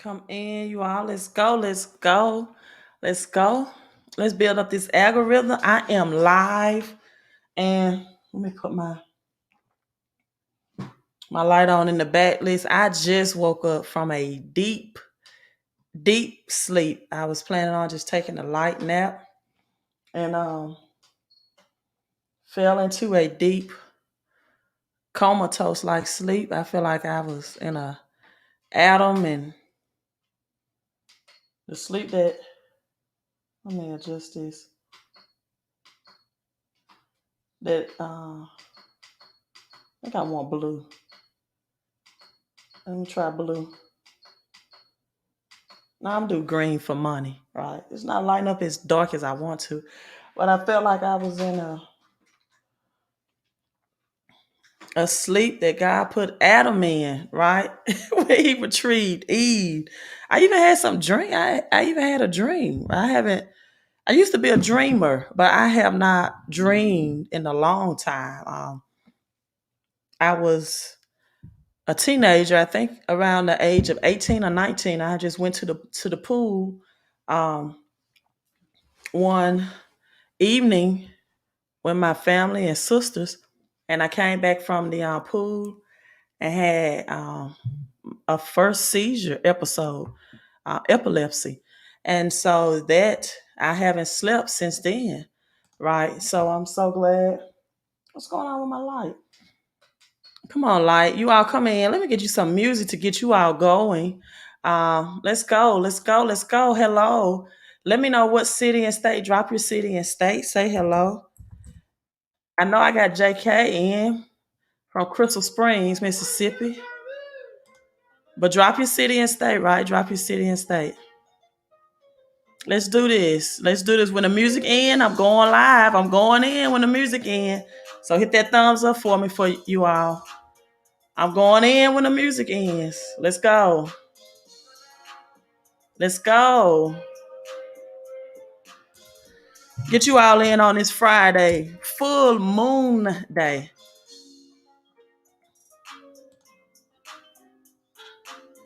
Come in, you all. Let's go. Let's go. Let's go. Let's build up this algorithm. I am live, and let me put my light on in the back list. I just woke up from a deep sleep. I was planning on just taking a light nap, and fell into a deep comatose like sleep. I feel like I was in a atom, and the sleep that let me adjust this. That I think I want blue. Let me try blue. Now I'm do green for money, right? It's not lighting up as dark as I want to, but I felt like I was in a sleep that God put Adam in, right? Where he retrieved Eve. I even had some dream. I even had a dream. I used to be a dreamer, but I have not dreamed in a long time. I was a teenager, I think around the age of 18 or 19. I just went to the pool um, one evening with my family and sisters, and I came back from the pool and had a first seizure episode, epilepsy, and so that I haven't slept since then. Right, so I'm so glad. What's going on with my light? Come on, light. You all come in. Let me get you some music to get you all going. Let's go. Let's go. Let's go. Hello. Let me know what city and state. Drop your city and state. Say hello. I know I got JK in from Crystal Springs, Mississippi. But drop your city and state, right? Drop your city and state. Let's do this. Let's do this. When the music in, I'm going live. I'm going in when the music in. So hit that thumbs up for me for you all. I'm going in when the music ends. Let's go. Let's go. Get you all in on this Friday, full moon day.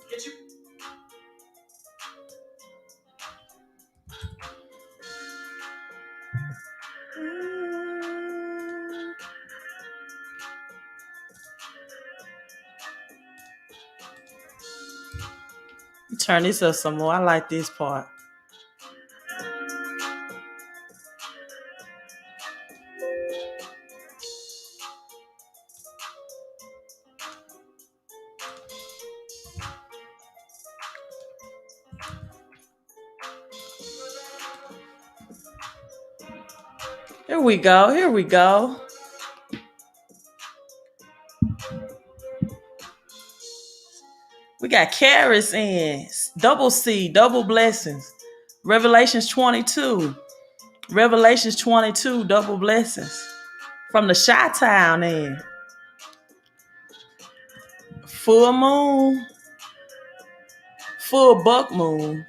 Get you. Turn this up some more. I like this part. Here we go. Here we go. We got Karis in. Double C, double blessings. Revelations 22. Revelations 22, double blessings. From the Chi-Town in. Full moon. Full buck moon.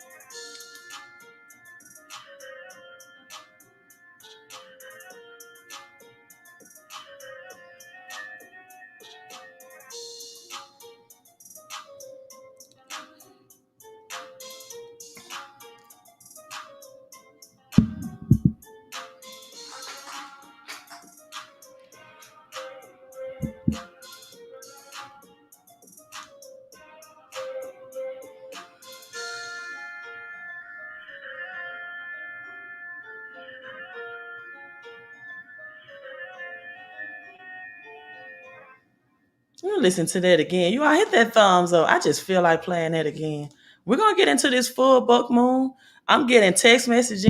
You listen to that again. You all hit that thumbs up. I just feel like playing that again. We're gonna get into this full buck moon. I'm getting text messages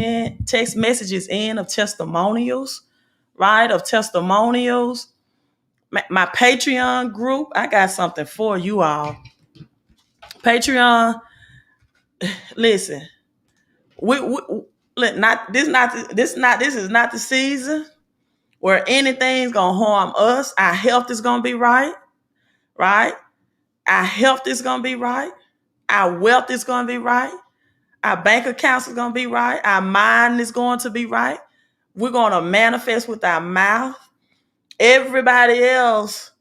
in of testimonials, right? Of testimonials. My Patreon group. I got something for you all. Patreon. Listen, we not this not this not this is not the season where anything's gonna harm us. Our health is gonna be right, right? Our health is gonna be right. Our wealth is gonna be right. Our bank accounts is gonna be right. Our mind is going to be right. We're gonna manifest with our mouth. Everybody else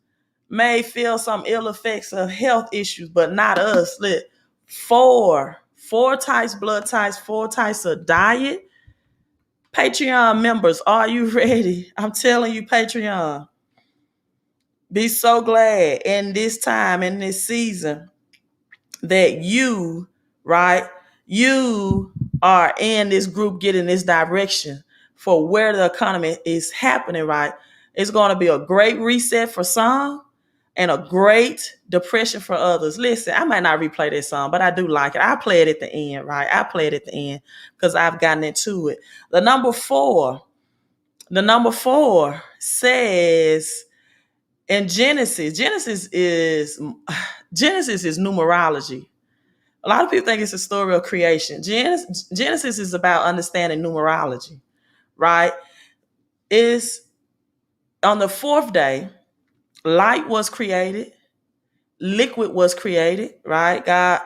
may feel some ill effects of health issues, but not us. Four types, blood types, four types of diet. Patreon members, are you ready? I'm telling you, Patreon. Be so glad in this time, in this season, that you, right, you are in this group getting this direction for where the economy is happening, right? It's going to be a great reset for some and a great depression for others. Listen, I might not replay this song, but I do like it. I play it at the end, right? I play it at the end because I've gotten into it. The number four says in Genesis is numerology. A lot of people think it's a story of creation. Genesis is about understanding numerology, right? Is on the fourth day, light was created, liquid was created, right? God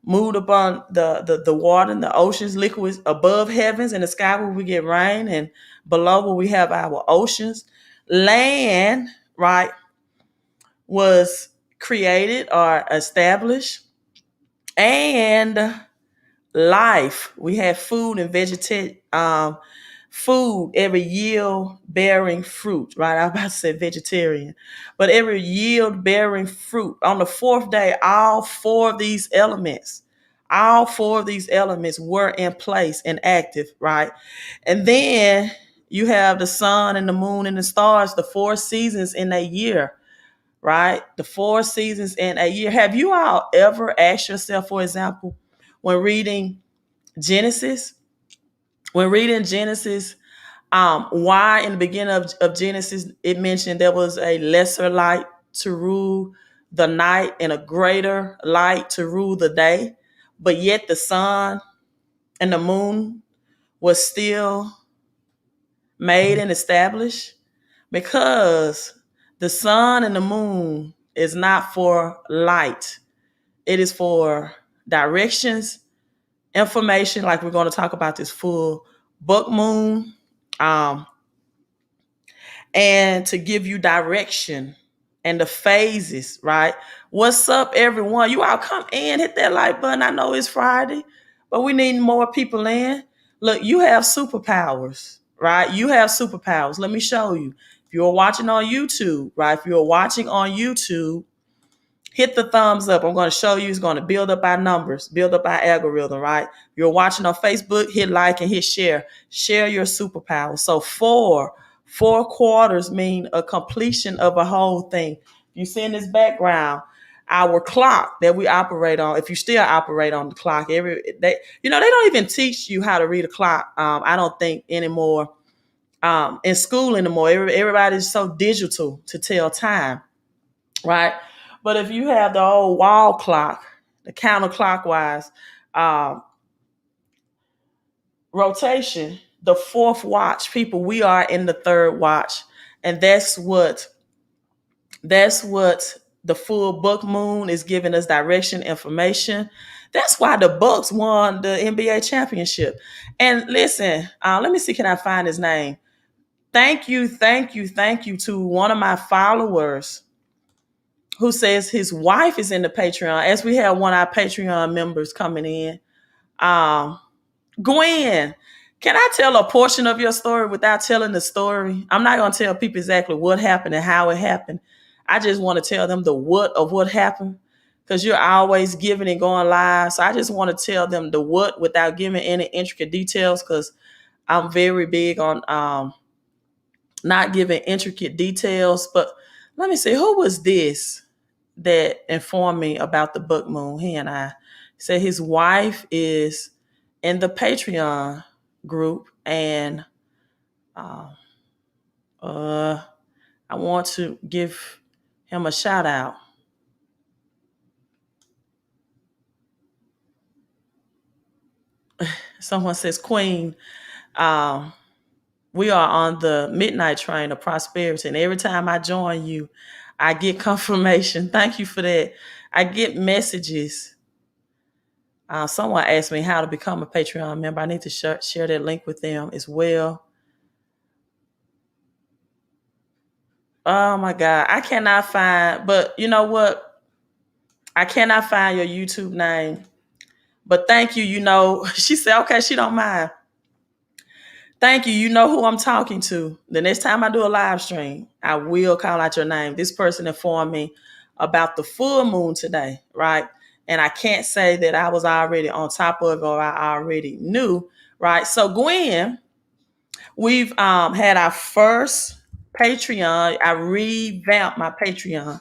moved upon the water and the oceans, liquids above heavens in the sky where we get rain, and below where we have our oceans. Land, right, was created or established, and life. We have food and food, every yield bearing fruit, right? I was about to say vegetarian, but every yield bearing fruit. On the fourth day, all four of these elements were in place and active, right? And then you have the sun and the moon and the stars, the four seasons in a year, right? The four seasons in a year. Have you all ever asked yourself, for example, when reading Genesis, why in the beginning of Genesis it mentioned there was a lesser light to rule the night and a greater light to rule the day, but yet the sun and the moon was still made and established? Because the sun and the moon is not for light. It is for directions, information, like we're going to talk about this full book moon, um, and to give you direction and the phases, right? What's up, everyone? You all come in, hit that like button. I know it's Friday, but we need more people in. Look, you have superpowers, right? You have superpowers. Let me show you. If you're watching on YouTube, right? If you're watching on YouTube, hit the thumbs up. I'm going to show you. It's going to build up our numbers, build up our algorithm, right? You're watching on Facebook, hit like and hit share. Share your superpower. So four quarters mean a completion of a whole thing. You see in this background, our clock that we operate on, if you still operate on the clock, they don't even teach you how to read a clock. I don't think anymore in school anymore. Everybody's so digital to tell time, right? But if you have the old wall clock, the counterclockwise um, rotation, the fourth watch, people, we are in the third watch, and that's what the full book moon is giving us direction, information. That's why the Bucks won the NBA championship. And listen, let me see, can I find his name? Thank you to one of my followers who says his wife is in the Patreon, as we have one of our Patreon members coming in. Um, Gwen, can I tell a portion of your story without telling the story? I'm not going to tell people exactly what happened and how it happened. I just want to tell them the what of what happened, because you're always giving and going live. So I just want to tell them the what without giving any intricate details, because I'm very big on not giving intricate details. But let me see, who was this that informed me about the book moon? He and I said his wife is in the Patreon group, and uh, uh, I want to give him a shout out. Someone says, Queen, um, we are on the midnight train of prosperity, and every time I join you, I get confirmation. Thank you for that. I get messages. Someone asked me how to become a Patreon member. I need to share that link with them as well. Oh my God. I cannot find, but you know what? I cannot find your YouTube name. But thank you, she said, okay, she don't mind. Thank you. You know who I'm talking to. The next time I do a live stream, I will call out your name. This person informed me about the full moon today, right? And I can't say that I was already on top of it or I already knew, right? So, Gwen, we've had our first Patreon. I revamped my Patreon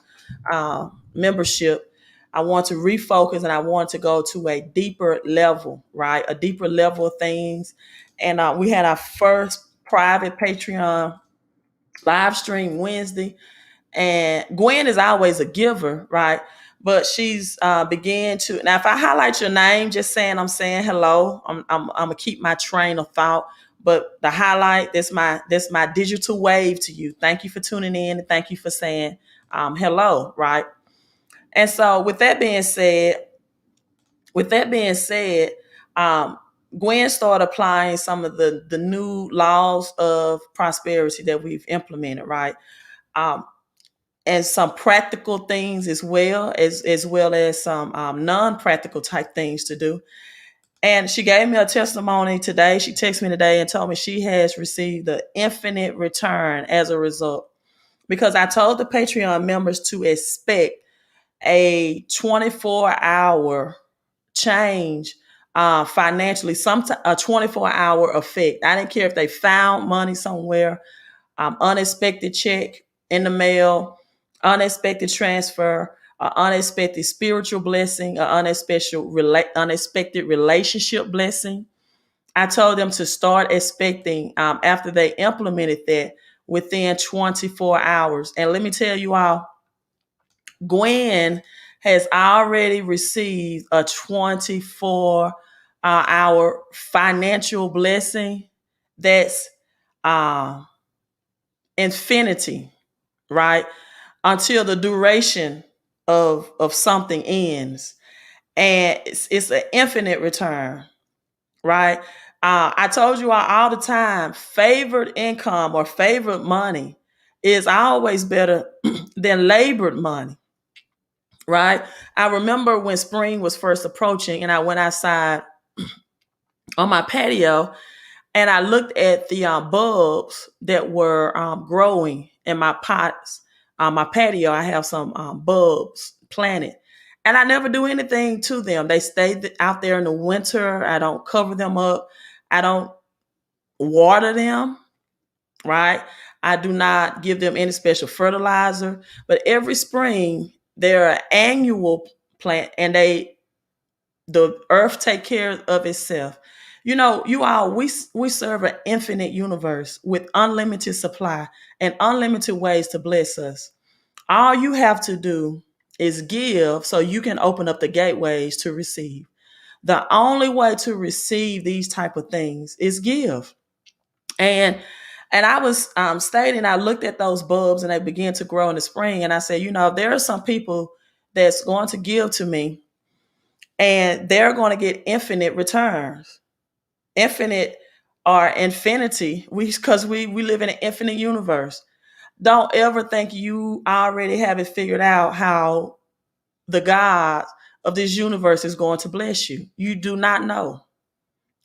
membership. I want to refocus and I want to go to a deeper level, right? A deeper level of things. And we had our first private Patreon live stream Wednesday. And Gwen is always a giver, right? But she's began to now. If I highlight your name, just saying I'm saying hello. I'm gonna keep my train of thought. But the highlight that's my digital wave to you. Thank you for tuning in and thank you for saying hello, right? And so with that being said, um, Gwen started applying some of the new laws of prosperity that we've implemented, right? Um, and some practical things as well as some non-practical type things to do. And she gave me a testimony today. She texted me today and told me she has received the infinite return as a result. Because I told the Patreon members to expect a 24-hour change financially, a 24-hour effect. I didn't care if they found money somewhere, unexpected check in the mail, unexpected transfer, unexpected spiritual blessing, unexpected relationship blessing. I told them to start expecting after they implemented that within 24 hours. And let me tell you all, Gwen has already received a 24-hour financial blessing that's uh, infinity, right? Until the duration of something ends. And it's an infinite return, right? I told you all the time, favored income or favored money is always better than labored money, right? I remember when spring was first approaching and I went outside on my patio and I looked at the bulbs that were growing in my pots. On my patio, I have some bulbs planted. And I never do anything to them. They stay out there in the winter. I don't cover them up. I don't water them, right? I do not give them any special fertilizer. But every spring, they're an annual plant and the earth take care of itself. We serve an infinite universe with unlimited supply and unlimited ways to bless us. All you have to do is give so you can open up the gateways to receive. The only way to receive these type of things is give. And I was stating, I looked at those bulbs and they began to grow in the spring. And I said, there are some people that's going to give to me and they're going to get infinite returns. Infinite or infinity, because we live in an infinite universe. Don't ever think you already have it figured out how the God of this universe is going to bless you. You do not know,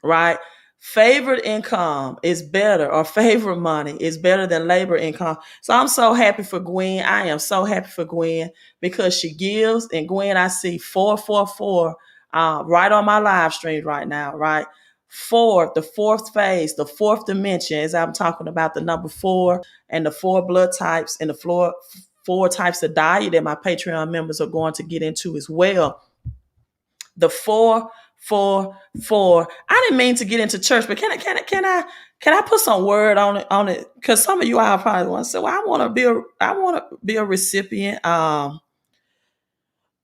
right? Favored income is better, or favored money is better than labor income. So I'm so happy for Gwen. I am so happy for Gwen because she gives. And Gwen, I see 444 right on my live stream right now, right? Four, the fourth phase, the fourth dimension, as I'm talking about the number four and the four blood types and the four types of diet that my Patreon members are going to get into as well. The 444. I didn't mean to get into church, but can I put some word on it? Because some of you all probably want to say, well, I want to be a recipient of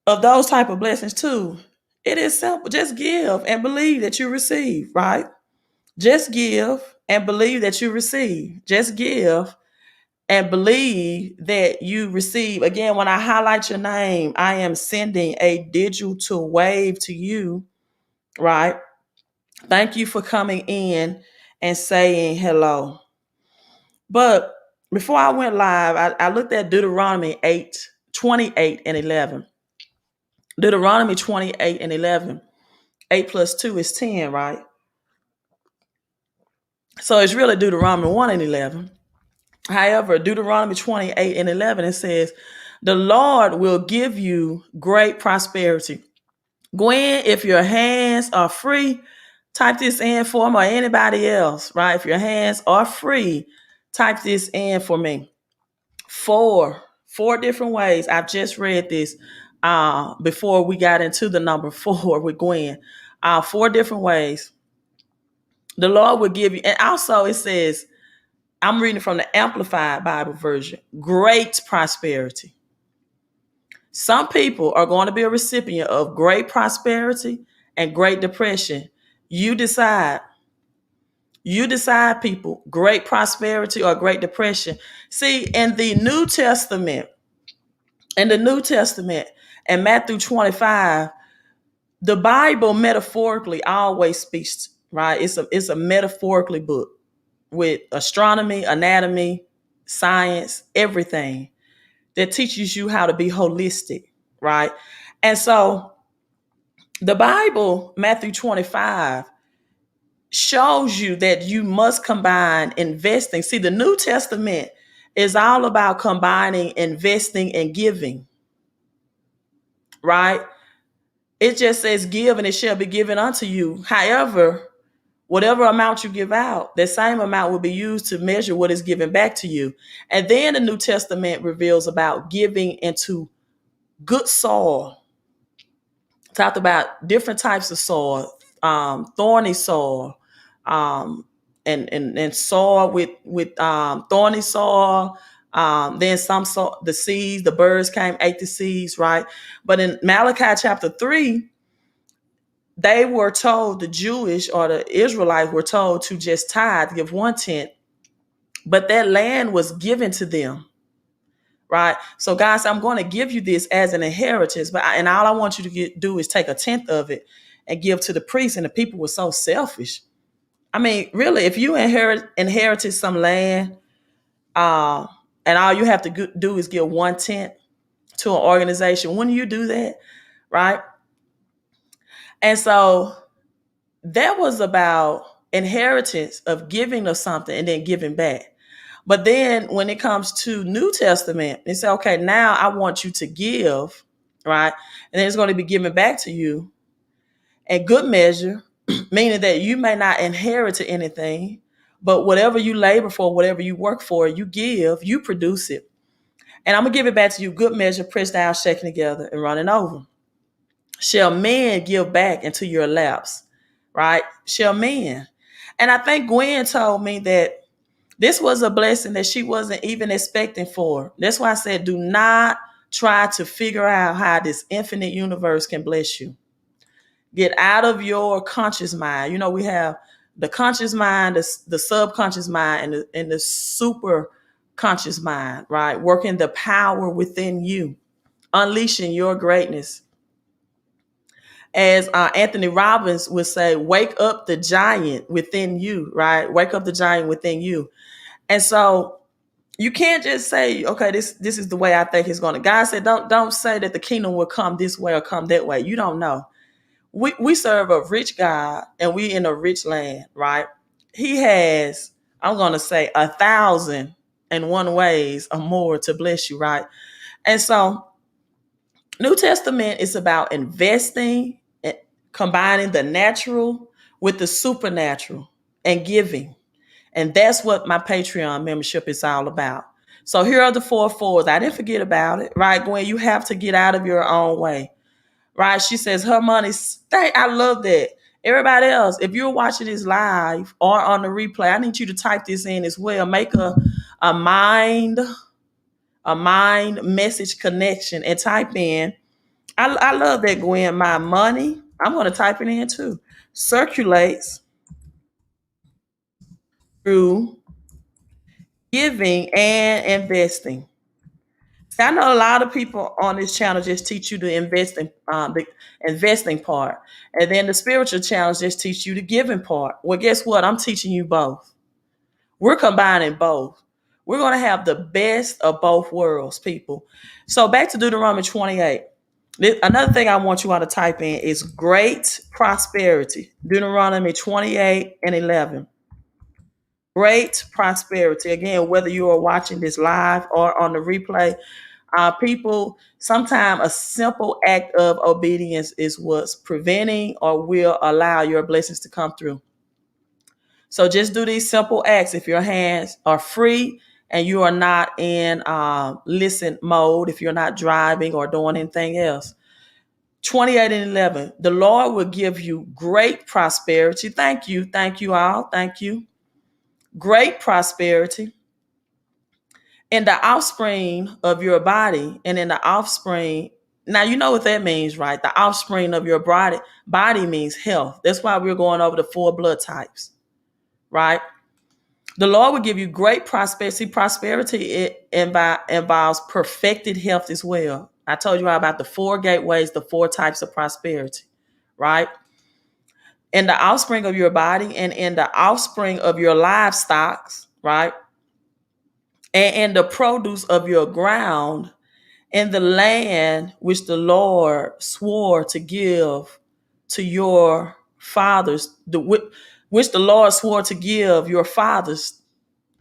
those type of blessings too. It is simple. Just give and believe that you receive, right? Just give and believe that you receive. Just give and believe that you receive. Again, when I highlight your name, I am sending a digital wave to you, right? Thank you for coming in and saying hello. But before I went live, I looked at Deuteronomy 8:28 and 11. Deuteronomy 28 and 11. 8 plus 2 is 10, right? So it's really Deuteronomy 1 and 11. However, Deuteronomy 28 and 11, it says, the Lord will give you great prosperity. Gwen, if your hands are free, type this in for me, or anybody else, right? If your hands are free, type this in for me. Four different ways. I've just read this before we got into the number 4 with Gwen. Four different ways. The Lord will give you, and also it says, I'm reading from the Amplified Bible version, great prosperity. Some people are going to be a recipient of great prosperity and great depression. You decide. You decide, people, great prosperity or great depression. See, in the New Testament, in Matthew 25, the Bible metaphorically always speaks, right? It's a metaphorically book with astronomy, anatomy, science, everything that teaches you how to be holistic, right? And so the Bible, Matthew 25, shows you that you must combine investing. See, the New Testament is all about combining investing and giving, right? It just says give and it shall be given unto you. However, whatever amount you give out, the same amount will be used to measure what is given back to you. And then the New Testament reveals about giving into good soil. Talked about different types of soil, thorny soil, and soil with thorny soil. Then some soil, the seeds, the birds came, ate the seeds, right? But in Malachi chapter 3, they were told, the Jewish or the Israelites were told to just tithe, give 1/10, but that land was given to them, right? So God said, I'm going to give you this as an inheritance, and all I want you to do is take 1/10 of it and give to the priest. And the people were so selfish. I mean, really, if you inherited some land, and all you have to do is give 1/10 to an organization, wouldn't you do that, right? And so that was about inheritance of giving of something and then giving back. But then when it comes to New Testament, they say, okay, now I want you to give, right? And then it's going to be given back to you in good measure, meaning that you may not inherit anything, but whatever you labor for, whatever you work for, you give, you produce it. And I'm going to give it back to you, good measure, pressed down, shaken together, and running over. Shall men give back into your laps, right? Shall men. And I think Gwen told me that this was a blessing that she wasn't even expecting for. That's why I said, do not try to figure out how this infinite universe can bless you. Get out of your conscious mind. You know, we have the conscious mind, the subconscious mind, and the super conscious mind, right? Working the power within you, unleashing your greatness. As Anthony Robbins would say, wake up the giant within you, right? Wake up the giant within you. And so you can't just say, okay, this is the way I think it's going to. God said, don't say that the kingdom will come this way or come that way. You don't know. We serve a rich God and we in a rich land, right? He has, I'm going to say, 1,001 ways or more to bless you, right? And so New Testament is about investing, combining the natural with the supernatural and giving. And that's what my Patreon membership is all about. So here are the 4 fours. I didn't forget about it, right? Gwen, you have to get out of your own way, right? She says her money stay. I love that. Everybody else, if you're watching this live or on the replay, I need you to type this in as well. Make a mind message connection and type in. I love that, Gwen. My money, I'm going to type it in too, circulates through giving and investing. See, I know a lot of people on this channel just teach you the investing part, and then the spiritual channel just teach you the giving part. Well, guess what? I'm teaching you both. We're combining both. We're going to have the best of both worlds, people. So back to Deuteronomy 28. Another thing I want you all to type in is great prosperity. Deuteronomy 28 and 11. Great prosperity. Again, whether you are watching this live or on the replay, people, sometimes a simple act of obedience is what's preventing or will allow your blessings to come through. So just do these simple acts. If your hands are free and you are not in listen mode, if you're not driving or doing anything else. 28 and 11, the Lord will give you great prosperity. Thank you. Thank you all. Thank you. Great prosperity in the offspring of your body and in the offspring. Now, you know what that means, right? The offspring of your body means health. That's why we're going over the 4 blood types, right? The Lord will give you great prosperity. Prosperity, it involves perfected health as well. I told you about the 4 gateways, the 4 types of prosperity, right? In the offspring of your body and in the offspring of your livestock, right? And in the produce of your ground, in the land which the Lord swore to give to your fathers, which the Lord swore to give your fathers.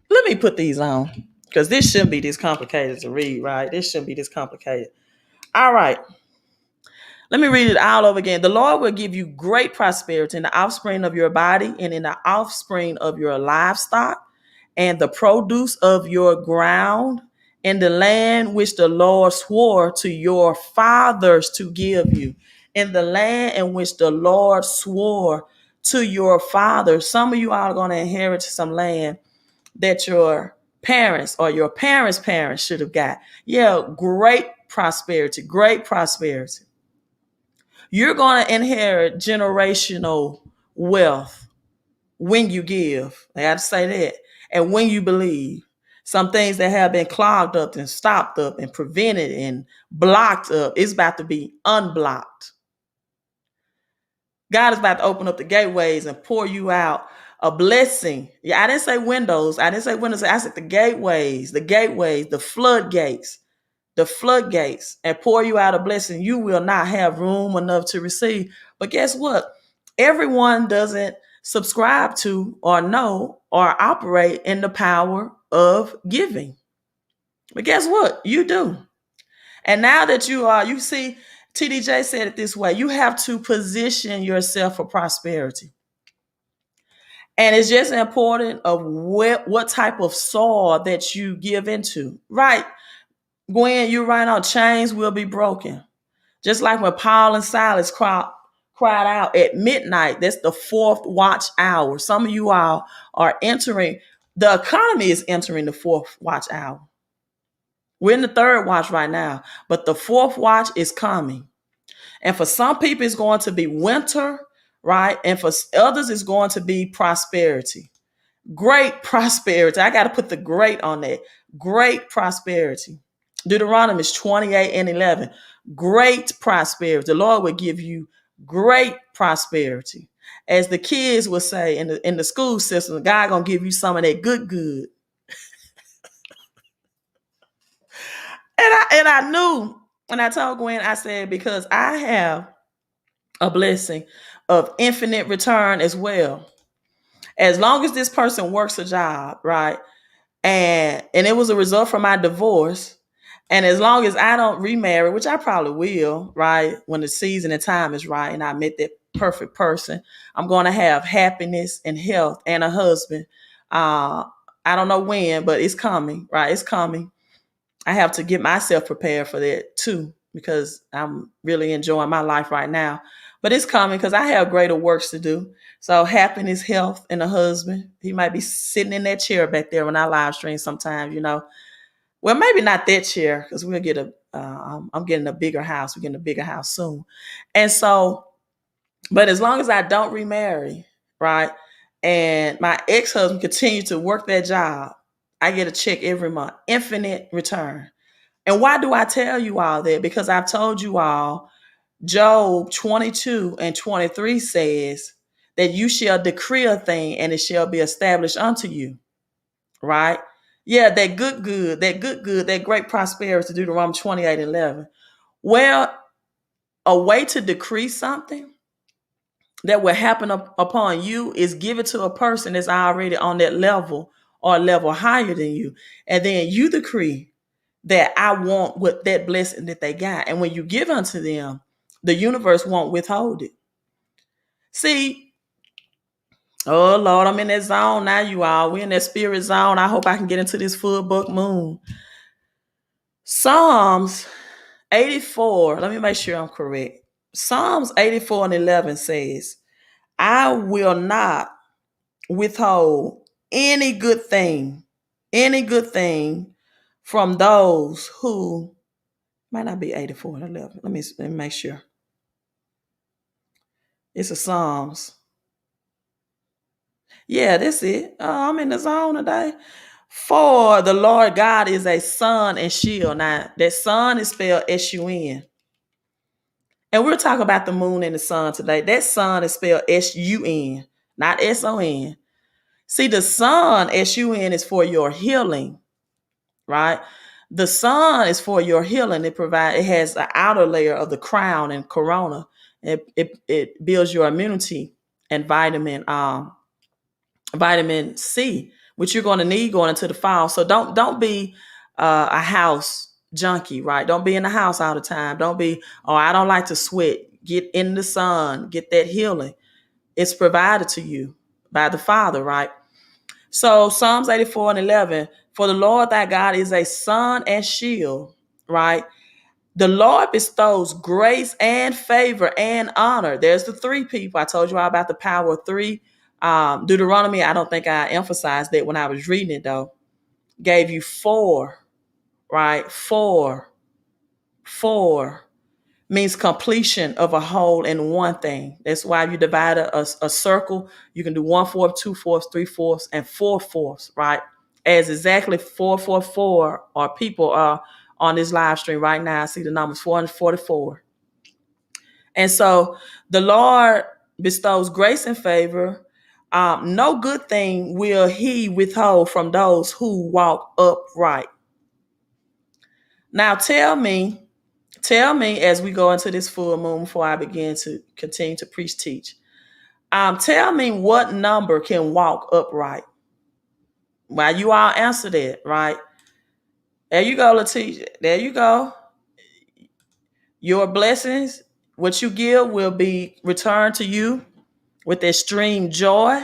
Let me put these on because this shouldn't be this complicated to read, right? This shouldn't be this complicated. All right. Let me read it all over again. The Lord will give you great prosperity in the offspring of your body and in the offspring of your livestock and the produce of your ground in the land which the Lord swore to your fathers to give you. In the land in which the Lord swore to your fathers. Some of you are going to inherit some land that your parents or your parents' should have got. Yeah, great prosperity, great prosperity. You're going to inherit generational wealth when you give. I got to say that. And when you believe. Some things that have been clogged up and stopped up and prevented and blocked up, it's about to be unblocked. God is about to open up the gateways and pour you out a blessing. Yeah, I didn't say windows. I said the gateways, the floodgates, and pour you out a blessing you will not have room enough to receive. But guess what? Everyone doesn't subscribe to or know or operate in the power of giving. But guess what? You do. And now that you see, TDJ said it this way, you have to position yourself for prosperity. And it's just important of what type of soil that you give into. Right. Gwen, you're right on. Chains will be broken. Just like when Paul and Silas cried out at midnight. That's the 4th watch hour. Some of you all are entering, the economy is entering the 4th watch hour. We're in the 3rd watch right now, but the 4th watch is coming. And for some people, it's going to be winter, right? And for others, it's going to be prosperity. Great prosperity. I got to put the great on that. Great prosperity. Deuteronomy 28 and 11. Great prosperity. The Lord will give you great prosperity. As the kids would say in the school system, God gonna give you some of that good. And I knew, and I told Gwen, I said, because I have a blessing of infinite return as well. As long as this person works a job, right? And it was a result from my divorce. And as long as I don't remarry, which I probably will, right, when the season and time is right, and I met that perfect person, I'm going to have happiness and health and a husband. I don't know when, but it's coming, right? It's coming. I have to get myself prepared for that too, because I'm really enjoying my life right now. But it's coming because I have greater works to do. So happiness, health, and a husband. He might be sitting in that chair back there when I live stream sometimes, you know. Well, maybe not that chair because we'll get I'm getting a bigger house. We're getting a bigger house soon. And so, but as long as I don't remarry, right, and my ex-husband continue to work that job, I get a check every month, infinite return. And why do I tell you all that? Because I've told you all, Job 22 and 23 says that you shall decree a thing and it shall be established unto you. Right? Yeah, that good, that great prosperity, Deuteronomy 28 and 11. Well, a way to decree something that will happen upon you is give it to a person that's already on that level or a level higher than you. And then you decree that I want what that blessing that they got. And when you give unto them, the universe won't withhold it. See, oh Lord, I'm in that zone now, you all. We're in that spirit zone. I hope I can get into this full book moon. Psalms 84, let me make sure I'm correct. Psalms 84 and 11 says, I will not withhold any good thing from those who might not be 84 and 11. Let me make sure. It's a Psalms. Yeah, that's it. I'm in the zone today. For the Lord God is a sun and shield. Now, that sun is spelled S-U-N. And we're talking about the moon and the sun today. That sun is spelled S-U-N, not S-O-N. See, the sun, S-U-N, is for your healing, right? The sun is for your healing. It has an outer layer of the crown and corona. It builds your immunity and vitamin C, which you're going to need going into the fall. So don't be a house junkie, right? Don't be in the house all the time. Don't be, oh, I don't like to sweat. Get in the sun, get that healing. It's provided to you by the Father, right? So Psalms 84 and 11, for the Lord thy God is a sun and shield, right? The Lord bestows grace and favor and honor. There's the three people. I told you all about the power of three. Deuteronomy, I don't think I emphasized that when I was reading it, though. Gave you four, right? Four means completion of a whole in one thing. That's why you divide a circle. You can do 1/4, 2/4, 3/4, and 4/4, right? As exactly 444 or people are on this live stream right now. I see the numbers 444. And so the Lord bestows grace and favor. No good thing will he withhold from those who walk upright. Now tell me as we go into this full moon before I begin to continue to preach, teach. Tell me what number can walk upright. While you all answer that, right? There you go, Letitia. There you go. Your blessings, what you give, will be returned to you with extreme joy,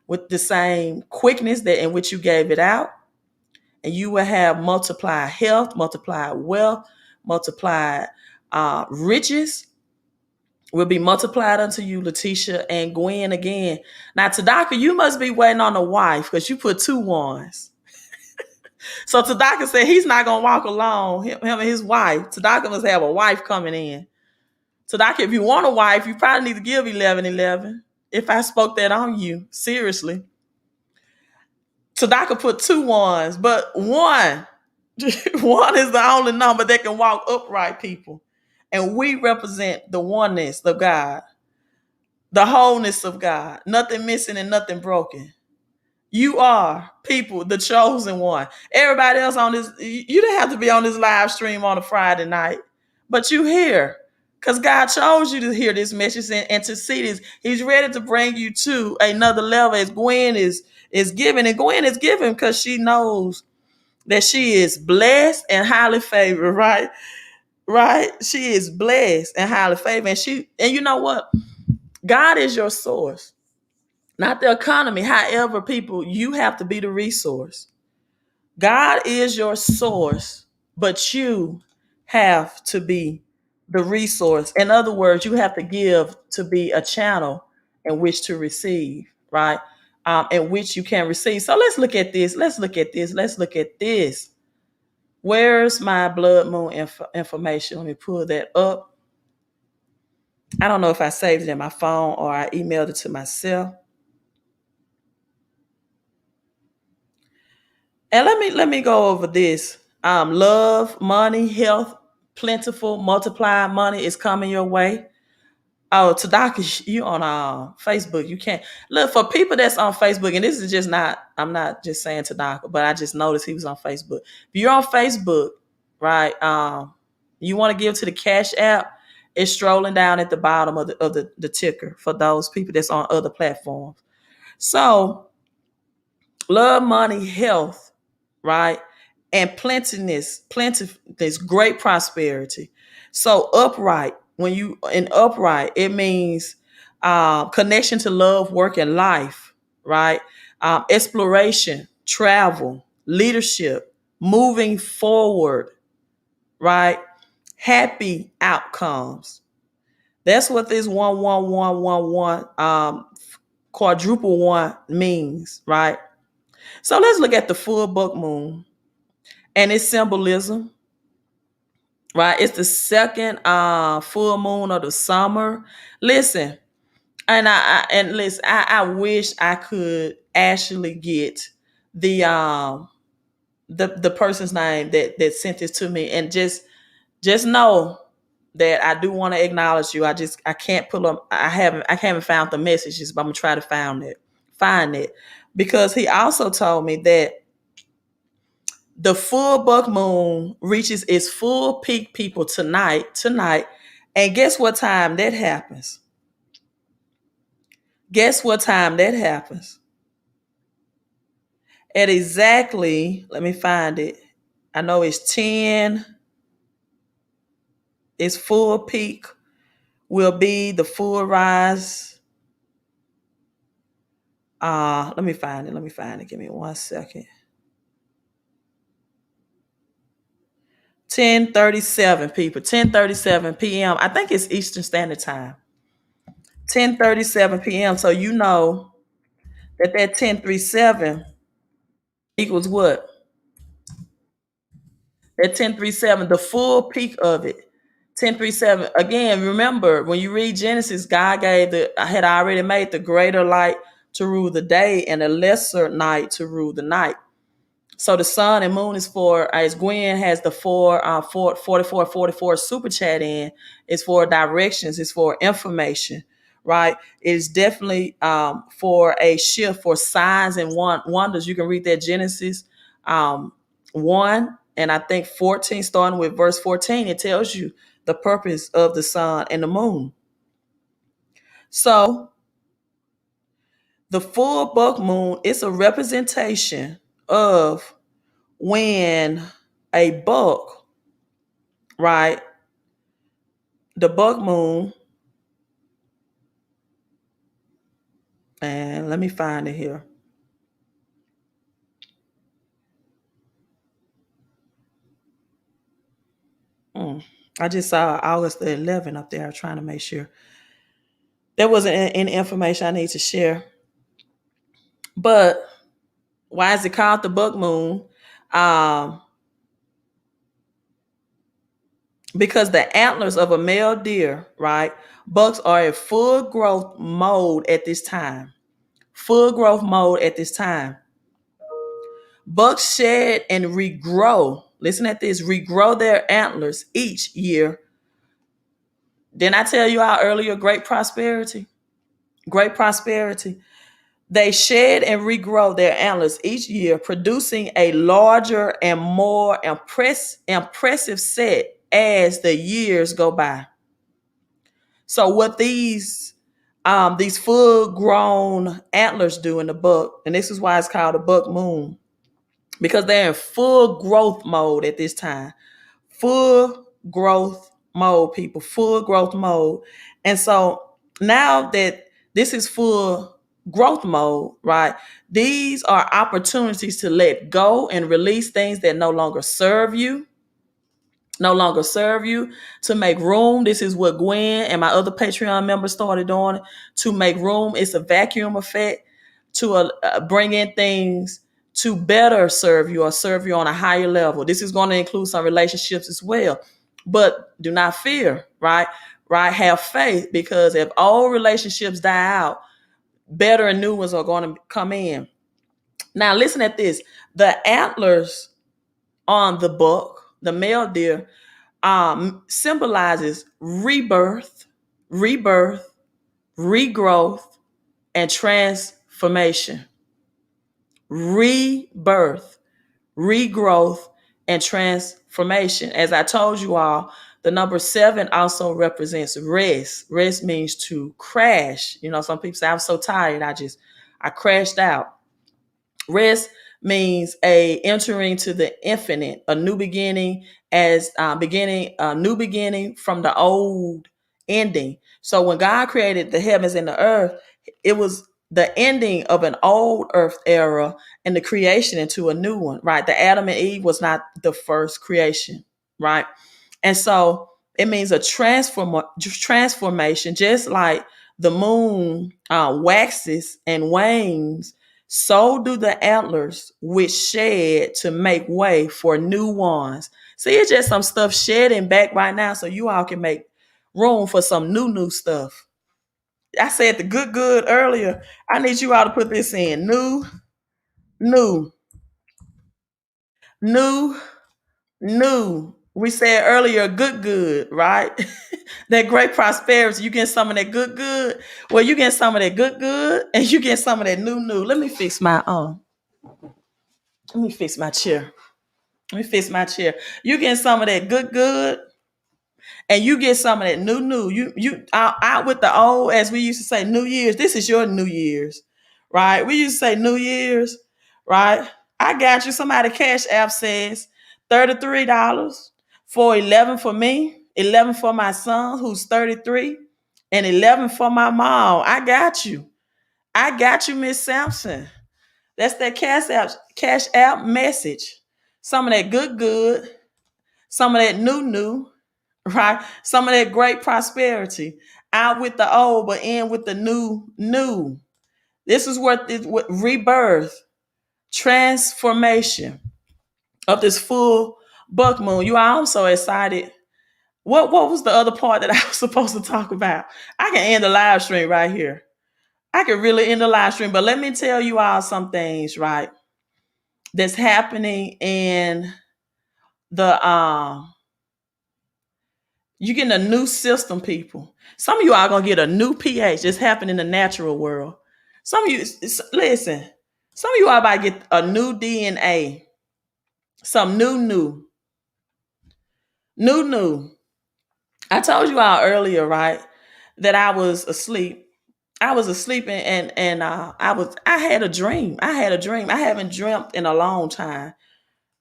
with the same quickness that in which you gave it out. And you will have multiplied health, multiplied wealth, multiplied riches will be multiplied unto you, Letitia and Gwen again. Now, Tadaka, you must be waiting on a wife because you put 2 ones. So Tadaka said he's not going to walk alone, him and his wife. Tadaka must have a wife coming in. Tadaka, if you want a wife, you probably need to give 1111. If I spoke that on you, seriously. Tadaka put 2 ones, but one is the only number that can walk upright, people. And we represent the oneness of God, the wholeness of God, nothing missing and nothing broken. You are, people, the chosen one. Everybody else on this, you didn't have to be on this live stream on a Friday night, but you here because God chose you to hear this message and to see this. He's ready to bring you to another level as Gwen is giving. And Gwen is giving because she knows that she is blessed and highly favored, right? Right? She is blessed and highly favored. And you know what? God is your source, not the economy. However, people, you have to be the resource. God is your source, but you have to be the resource. In other words, you have to give to be a channel in which to receive, right? In which you can receive. So let's look at this. Let's look at this. Where's my blood moon information? Let me pull that up. I don't know if I saved it in my phone or I emailed it to myself. And let me go over this. Love, money, health, plentiful, multiply money is coming your way. Oh, Tadaka, you on Facebook. You can't look for people that's on Facebook. And this is just not, I'm not just saying Tadaka, but I just noticed he was on Facebook. If you're on Facebook, right, you want to give to the Cash App, It's strolling down at the bottom of the ticker for those people that's on other platforms. So love, money, health, right? And plenty, great prosperity. So upright, when you in upright, it means connection to love, work, and life, right? Exploration, travel, leadership, moving forward, right? Happy outcomes. That's what this 11111 quadruple one means, right? So let's look at the full buck moon and its symbolism, right? It's the second full moon of the summer. Listen, I wish I could actually get the the person's name that sent this to me, and just know that I do want to acknowledge you. I can't pull up. I haven't found the messages, but I'm gonna try to find it because he also told me that the full buck moon reaches its full peak, people, tonight. And guess what time that happens? Guess what time that happens? At exactly, let me find it. I know it's 10. Its full peak will be the full rise. Let me find it. Let me find it. Give me 1 second. 10:37, people. 10:37 p.m. I think it's Eastern Standard Time. 10:37 p.m. So you know that 1037 equals what? That 1037, the full peak of it. 1037. Again, remember when you read Genesis, God had already made the greater light to rule the day and a lesser night to rule the night. So the sun and moon is for, as Gwen has the 44 super chat in, is for directions, it's for information, right? It's definitely for a shift, for signs and wonders. You can read that Genesis 1 and I think 14, starting with verse 14, it tells you the purpose of the sun and the moon. So the full buck moon is a representation of when a buck, right? The buck moon, and let me find it here. I just saw August the 11th up there. I'm trying to make sure there wasn't any information I need to share. But why is it called the buck moon? Because the antlers of a male deer, right? Bucks are in full growth mode at this time. Full growth mode at this time. Bucks shed and regrow. Listen at this, regrow their antlers each year. Didn't I tell you all earlier, great prosperity? Great prosperity. They shed and regrow their antlers each year, producing a larger and more impressive set as the years go by. So what these full grown antlers do in the buck, and this is why it's called a buck moon, because they're in full growth mode at this time. Full growth mode, people, full growth mode. And so now that this is full growth mode, right? These are opportunities to let go and release things that no longer serve you, to make room. This is what Gwen and my other Patreon members started doing, to make room. It's a vacuum effect to bring in things to better serve you or serve you on a higher level. This is going to include some relationships as well, but do not fear, right? Have faith, because if old relationships die out, better and new ones are going to come in. Now listen at this. The antlers on the buck, the male deer, symbolizes rebirth, regrowth, and transformation. Rebirth, regrowth, and transformation. As I told you all, The number seven also represents rest. Rest means to crash. Some people say, I'm so tired, I crashed out. Rest means a entering to the infinite, a new beginning, as beginning a new beginning from the old ending. So when God created the heavens and the earth, it was the ending of an old earth era and the creation into a new one, right? The Adam and Eve was not the first creation, right? And so it means a transformation, just like the moon waxes and wanes, so do the antlers which shed to make way for new ones. See, it's just some stuff shedding back right now so you all can make room for some new stuff. I said the good earlier. I need you all to put this in. New, new, new. We said earlier, good, right? That great prosperity. You get some of that good. Well, you get some of that good, and you get some of that new. Let me fix my chair. Let me fix my chair. You get some of that good, and you get some of that new. You out with the old, as we used to say, New Year's. This is your New Year's, right? We used to say New Year's, right? I got you. Somebody cash app says $33 for 11 for me, 11 for my son who's 33, and 11 for my mom. I got you. I got you, Miss Sampson. That's that cash app message. Some of that good, some of that new, right? Some of that great prosperity. Out with the old, but in with the new. This is what rebirth, transformation of this full buck moon. I'm so excited. What was the other part that I was supposed to talk about? I can end the live stream right here. I can really end the live stream, but let me tell you all some things, right? That's happening in the you getting a new system, people. Some of you are gonna get a new pH. It's happening in the natural world. Some of you listen. Some of you are about to get a new DNA. Some new. I told you all earlier, right, that I was asleep. I was asleep and I had a dream. I haven't dreamt in a long time.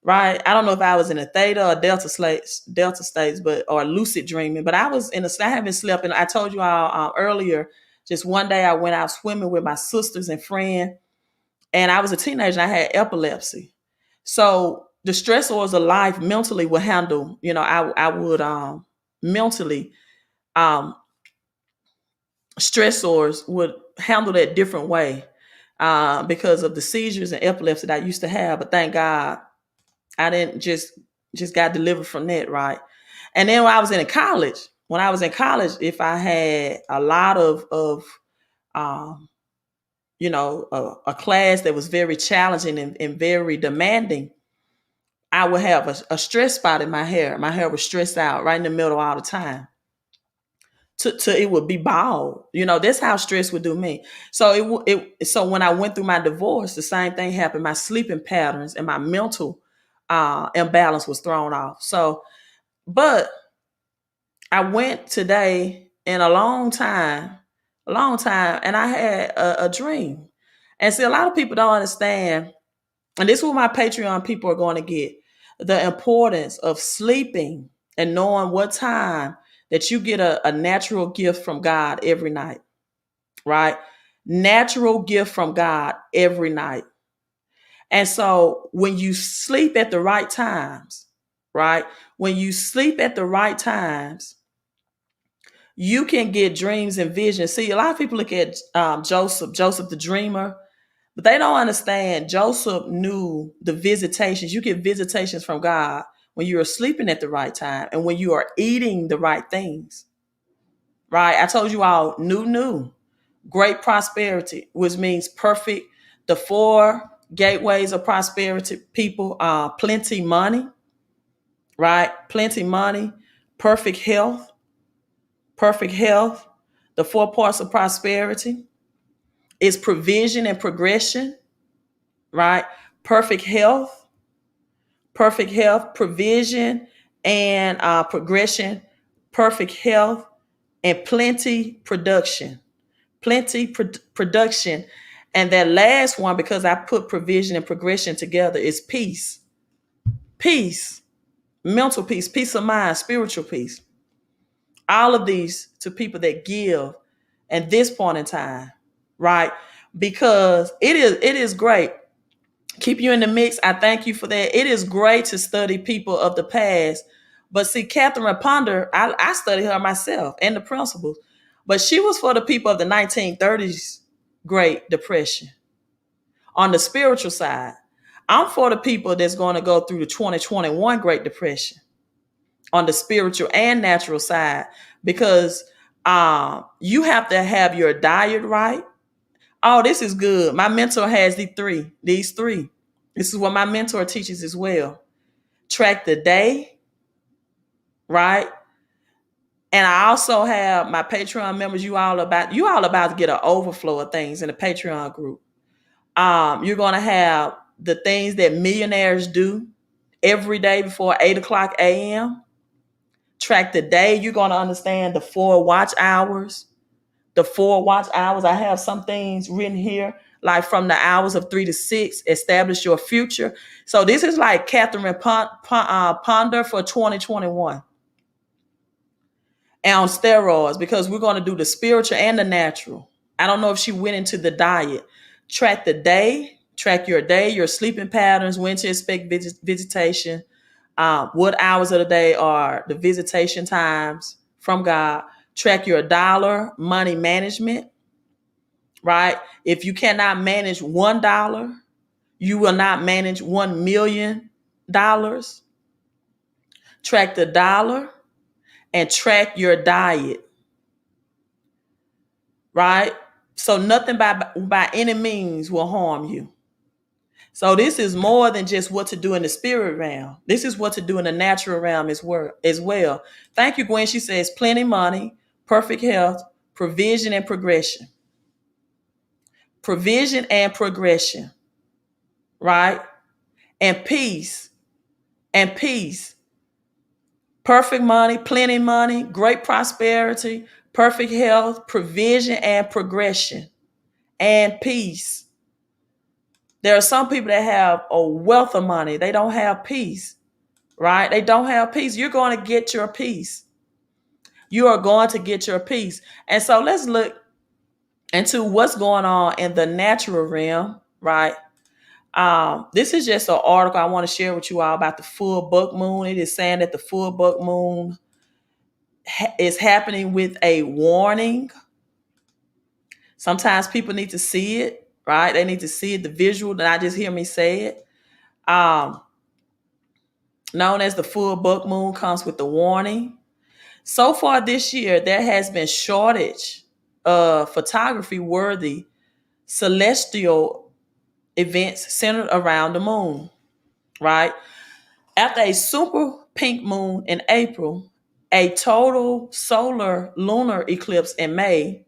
Right. I don't know if I was in a theta or delta states, but or lucid dreaming. But I was I haven't slept, and I told you all earlier. Just one day, I went out swimming with my sisters and friend, and I was a teenager. And I had epilepsy, so the stressors of life mentally would handle. I would mentally um stressors would handle that different way because of the seizures and epilepsy that I used to have. But thank God I didn't just got delivered from that, right? And then when I was in college, if I had a lot of um, a class that was very challenging and very demanding, I would have a stress spot in my hair. My hair was stressed out right in the middle all the time. To it would be bald. That's how stress would do me. So so when I went through my divorce, the same thing happened. My sleeping patterns and my mental imbalance was thrown off. So, but I went today in a long time, and I had a dream. And see, a lot of people don't understand, and this is what my Patreon people are going to get, the importance of sleeping and knowing what time that you get a natural gift from God every night, right? Natural gift from God every night. And so when you sleep at the right times, right? When you sleep at the right times, you can get dreams and visions. See, a lot of people look at Joseph the dreamer, but they don't understand Joseph knew the visitations. You get visitations from God when you are sleeping at the right time and when you are eating the right things, right? I told you all, new, great prosperity, which means perfect. The four gateways of prosperity, people, plenty money, right? Plenty money, perfect health, perfect health. The four parts of prosperity is provision and progression, right? Perfect health, provision, and progression. perfect health, and plenty production. Plenty production. And that last one, because I put provision and progression together, is peace. Peace, mental peace, peace of mind, spiritual peace. All of these to people that give at this point in time, right? Because it is great. Keep you in the mix. I thank you for that. It is great to study people of the past. But see, Catherine Ponder, I studied her myself and the principles. But she was for the people of the 1930s Great Depression. On the spiritual side, I'm for the people that's going to go through the 2021 Great Depression on the spiritual and natural side, because you have to have your diet right. Oh, this is good. My mentor has these three. This is what my mentor teaches as well. Track the day, right? And I also have my Patreon members. You all about to get an overflow of things in the Patreon group. You're gonna have the things that millionaires do every day before 8 o'clock a.m. Track the day. You're gonna understand the 4 watch hours. The 4 watch hours. I have some things written here, like from the hours of 3 to 6, establish your future. So this is like Catherine Ponder for 2021. And on steroids, because we're going to do the spiritual and the natural. I don't know if she went into the diet. Track the day, track your day, your sleeping patterns, when to expect visitation, what hours of the day are the visitation times from God. Track your dollar, money management, right? If you cannot manage $1, you will not manage $1 million. Track the dollar and track your diet, right? So nothing by any means will harm you. So this is more than just what to do in the spirit realm. This is what to do in the natural realm as well. Thank you, Gwen. She says plenty money, perfect health, provision and progression. Provision and progression, right? And peace. And peace. Perfect money, plenty money, great prosperity, perfect health, provision and progression, and peace. There are some people that have a wealth of money. They don't have peace, right? They don't have peace. You're going to get your peace. You are going to get your peace. And so let's look into what's going on in the natural realm, right? This is just an article I want to share with you all about the full buck moon. It is saying that the full buck moon is happening with a warning. Sometimes people need to see it, right? They need to see it, the visual, not just hear me say it. Known as the full buck moon comes with the warning. So far this year, there has been shortage of photography worthy celestial events centered around the moon, right? After a super pink moon in April, a total solar lunar eclipse in May,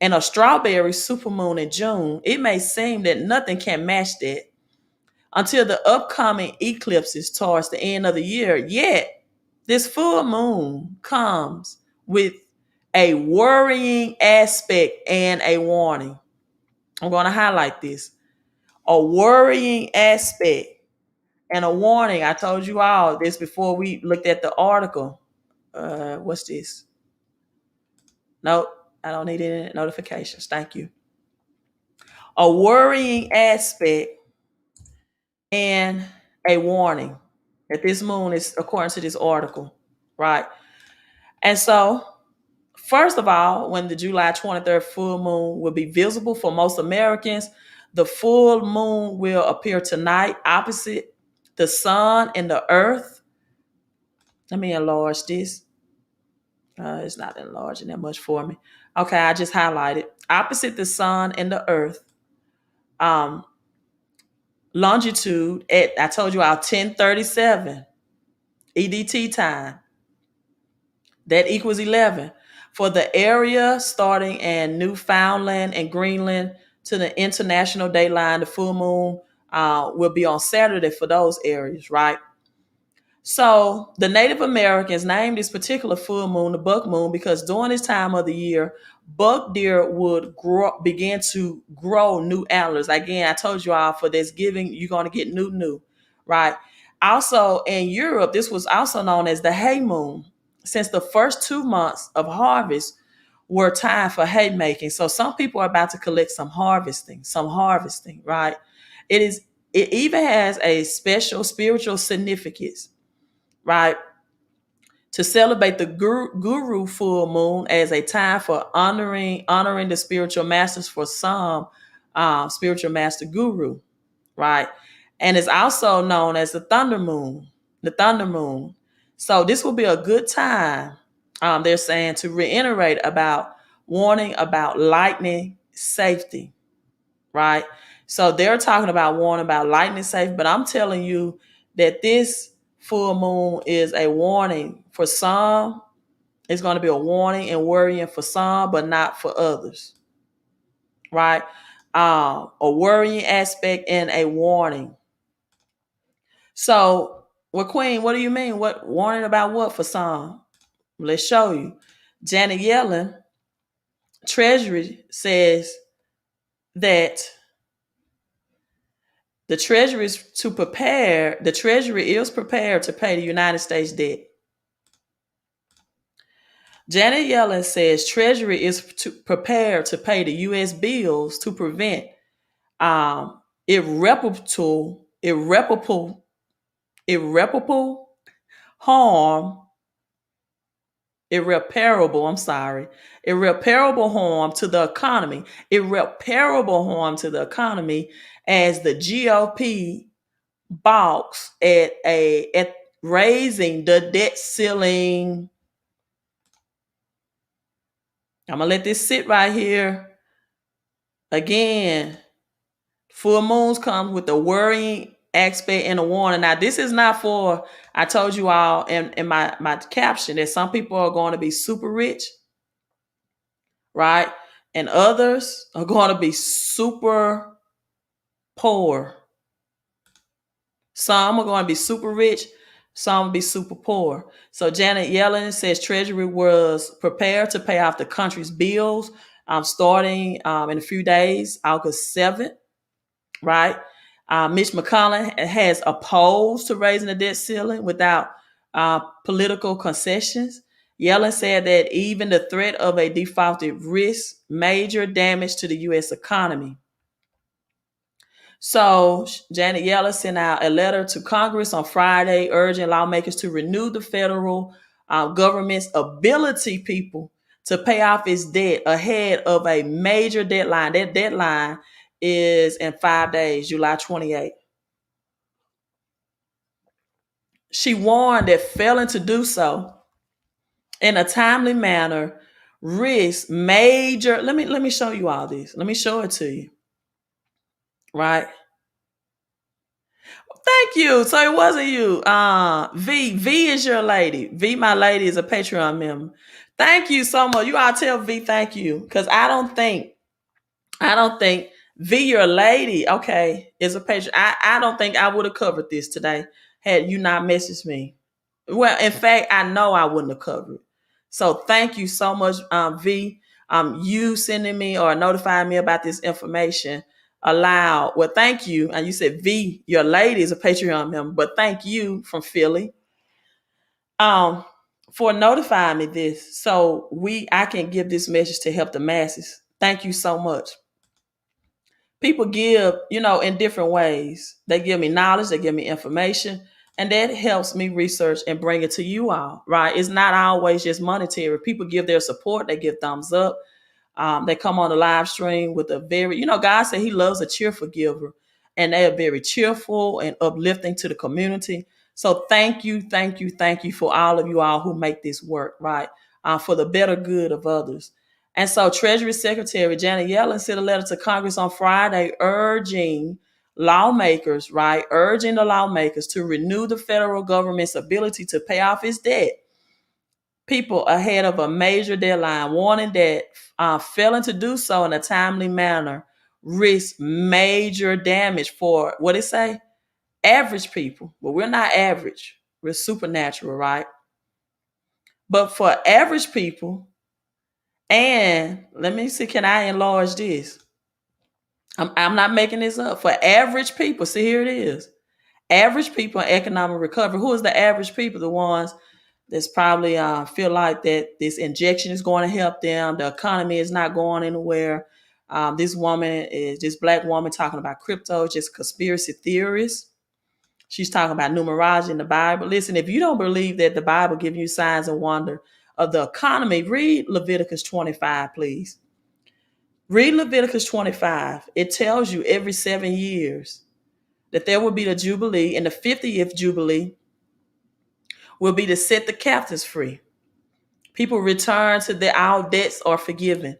and a strawberry supermoon in June, it may seem that nothing can match that until the upcoming eclipses towards the end of the year. Yet, this full moon comes with a worrying aspect and a warning. I'm going to highlight this. A worrying aspect and a warning. I told you all this before we looked at the article. What's this? Nope, I don't need any notifications. Thank you. A worrying aspect and a warning that this moon is, according to this article, right? And so, first of all, when the July 23rd full moon will be visible for most Americans, the full moon will appear tonight opposite the sun and the earth. Let me enlarge this. It's not enlarging that much for me. Okay, I just highlighted opposite the sun and the earth. Longitude at, I told you, our 1037 EDT time. That equals 11. For the area starting in Newfoundland and Greenland to the international dayline, the full moon will be on Saturday for those areas, right? So the Native Americans named this particular full moon the buck moon because during this time of the year, buck deer would begin to grow new antlers. Again, I told you all for Thanksgiving, you're going to get new, right? Also in Europe, this was also known as the hay moon, since the first 2 months of harvest were time for haymaking. So some people are about to collect some harvesting, right? It is. It even has a special spiritual significance, right? To celebrate the guru full moon as a time for honoring the spiritual masters for some spiritual master guru, right? And it's also known as the thunder moon, the thunder moon. So this will be a good time, they're saying, to reiterate about warning about lightning safety, right? So they're talking about warning about lightning safety, but I'm telling you that this full moon is a warning for some. It's going to be a warning and worrying for some, but not for others, right? A worrying aspect and a warning. So, well, Queen, what do you mean? What warning about what for some? Let's show you. Janet Yellen, Treasury, says that the Treasury is prepared to pay the United States debt. Janet Yellen says Treasury is prepared to pay the U.S. bills to prevent irreparable harm, irreparable harm to the economy, as the GOP balks at raising the debt ceiling. I'm gonna let this sit right here. Again, full moons comes with the worrying aspect and a warning. Now, this is not for, I told you all in my caption that some people are going to be super rich, right? And others are going to be super poor. Some are going to be super rich, some will be super poor. So Janet Yellen says Treasury was prepared to pay off the country's bills starting in a few days, August 7th, right? Mitch McConnell has opposed to raising the debt ceiling without political concessions. Yellen said that even the threat of a defaulted risk major damage to the U.S. economy. So Janet Yellen sent out a letter to Congress on Friday urging lawmakers to renew the federal government's ability, people, to pay off its debt ahead of a major deadline. That deadline is in 5 days, July 28th. She warned that failing to do so in a timely manner risks major. Let me show you all this. Let me show it to you. Right? Thank you. So it wasn't you. V is your lady. V, my lady, is a Patreon member. Thank you so much. You all tell V thank you. Because I don't think V, your lady, okay, is a Patreon. I don't think I would have covered this today had you not messaged me. Well, in fact, I know I wouldn't have covered it. So thank you so much, V. You sending me or notifying me about this information allowed. Well, thank you. And you said V, your lady is a Patreon member, but thank you from Philly for notifying me this so I can give this message to help the masses. Thank you so much. People give, in different ways. They give me knowledge, they give me information, and that helps me research and bring it to you all, right? It's not always just monetary. People give their support, they give thumbs up. They come on the live stream with a very, God said he loves a cheerful giver, and they are very cheerful and uplifting to the community. So thank you for all of you all who make this work, right? For the better good of others. And so Treasury Secretary Janet Yellen sent a letter to Congress on Friday urging lawmakers, right? Urging the lawmakers to renew the federal government's ability to pay off its debt. People ahead of a major deadline, warning that failing to do so in a timely manner risks major damage for, what it say? Average people. But we're not average. We're supernatural, right? But for average people, and let me see, can I enlarge this? I'm not making this up. For average people, see, here it is. Average people in economic recovery. Who is the average people? The ones that's probably feel like that this injection is going to help them. The economy is not going anywhere. This black woman talking about crypto, just conspiracy theorists. She's talking about numerology in the Bible. Listen, if you don't believe that the Bible gives you signs and wonder of the economy, read Leviticus 25, please. Read Leviticus 25. It tells you every 7 years that there will be the Jubilee, and the 50th Jubilee will be to set the captives free. People return to their our debts are forgiven.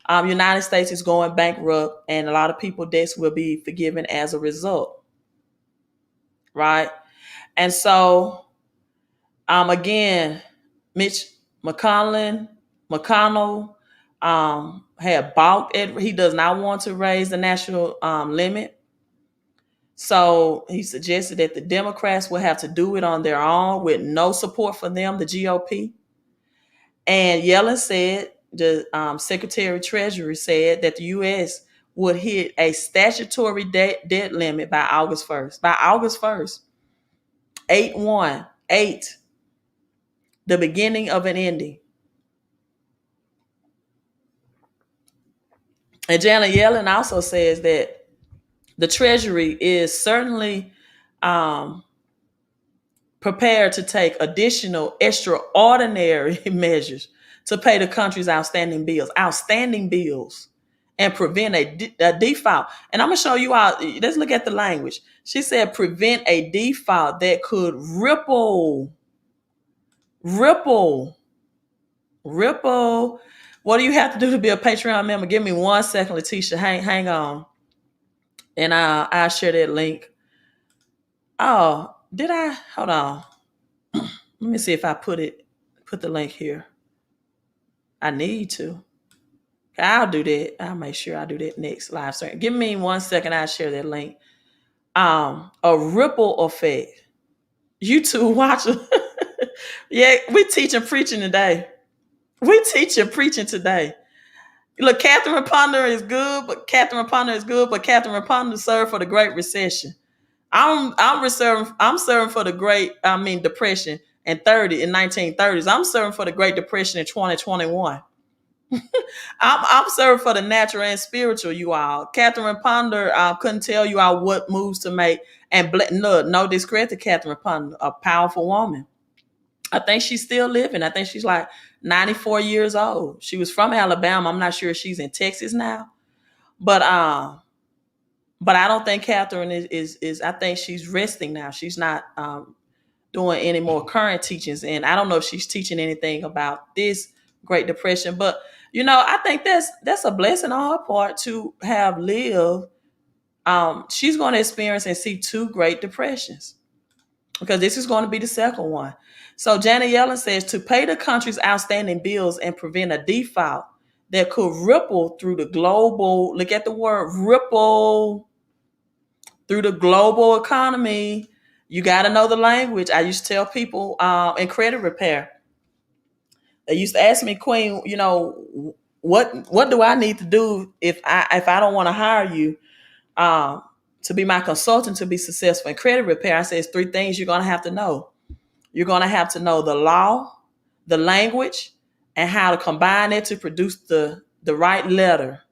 United States is going bankrupt, and a lot of people debts will be forgiven as a result, right? And so, again, Mitch McConnell, had balked at. He does not want to raise the national limit. So he suggested that the Democrats will have to do it on their own with no support for them, the GOP. And Yellen said, the Secretary of Treasury said that the U.S. would hit a statutory debt limit by August 1st. By August 1st, 8-1, 8, the beginning of an ending. And Janet Yellen also says that the Treasury is certainly prepared to take additional extraordinary measures to pay the country's outstanding bills, and prevent a default. And I'm going to show you all, let's look at the language. She said, prevent a default that could ripple. What do you have to do to be a Patreon member? Give me 1 second, Letitia. Hang on. And I'll share that link. Oh, did I? Hold on. Let me see if I put the link here. I need to. I'll do that. I'll make sure I do that next live stream. Give me 1 second. I'll share that link. A ripple effect. YouTube watcher. Yeah, we teaching preaching today. We teaching preaching today. Look, Catherine Ponder is good, but Catherine Ponder served for the Great Recession. I'm serving for the Depression in 1930s. I'm serving for the Great Depression in 2021. I'm serving for the natural and spiritual, you all. Catherine Ponder couldn't tell you all what moves to make. And no discredit to Catherine Ponder, a powerful woman. I think she's still living. I think she's like 94 years old. She was from Alabama. I'm not sure if she's in Texas now. But I don't think Catherine is I think she's resting now. She's not doing any more current teachings. And I don't know if she's teaching anything about this Great Depression. But, I think that's a blessing on her part to have lived. She's going to experience and see 2 Great Depressions, because this is going to be the second one. So Janet Yellen says to pay the country's outstanding bills and prevent a default that could ripple through the global, look at the word, ripple through the global economy. You got to know the language. I used to tell people in credit repair, they used to ask me, Queen, what do I need to do if I don't want to hire you to be my consultant to be successful in credit repair? I said, it's 3 things you're going to have to know. You're going to have to know the law, the language, and how to combine it to produce the right letter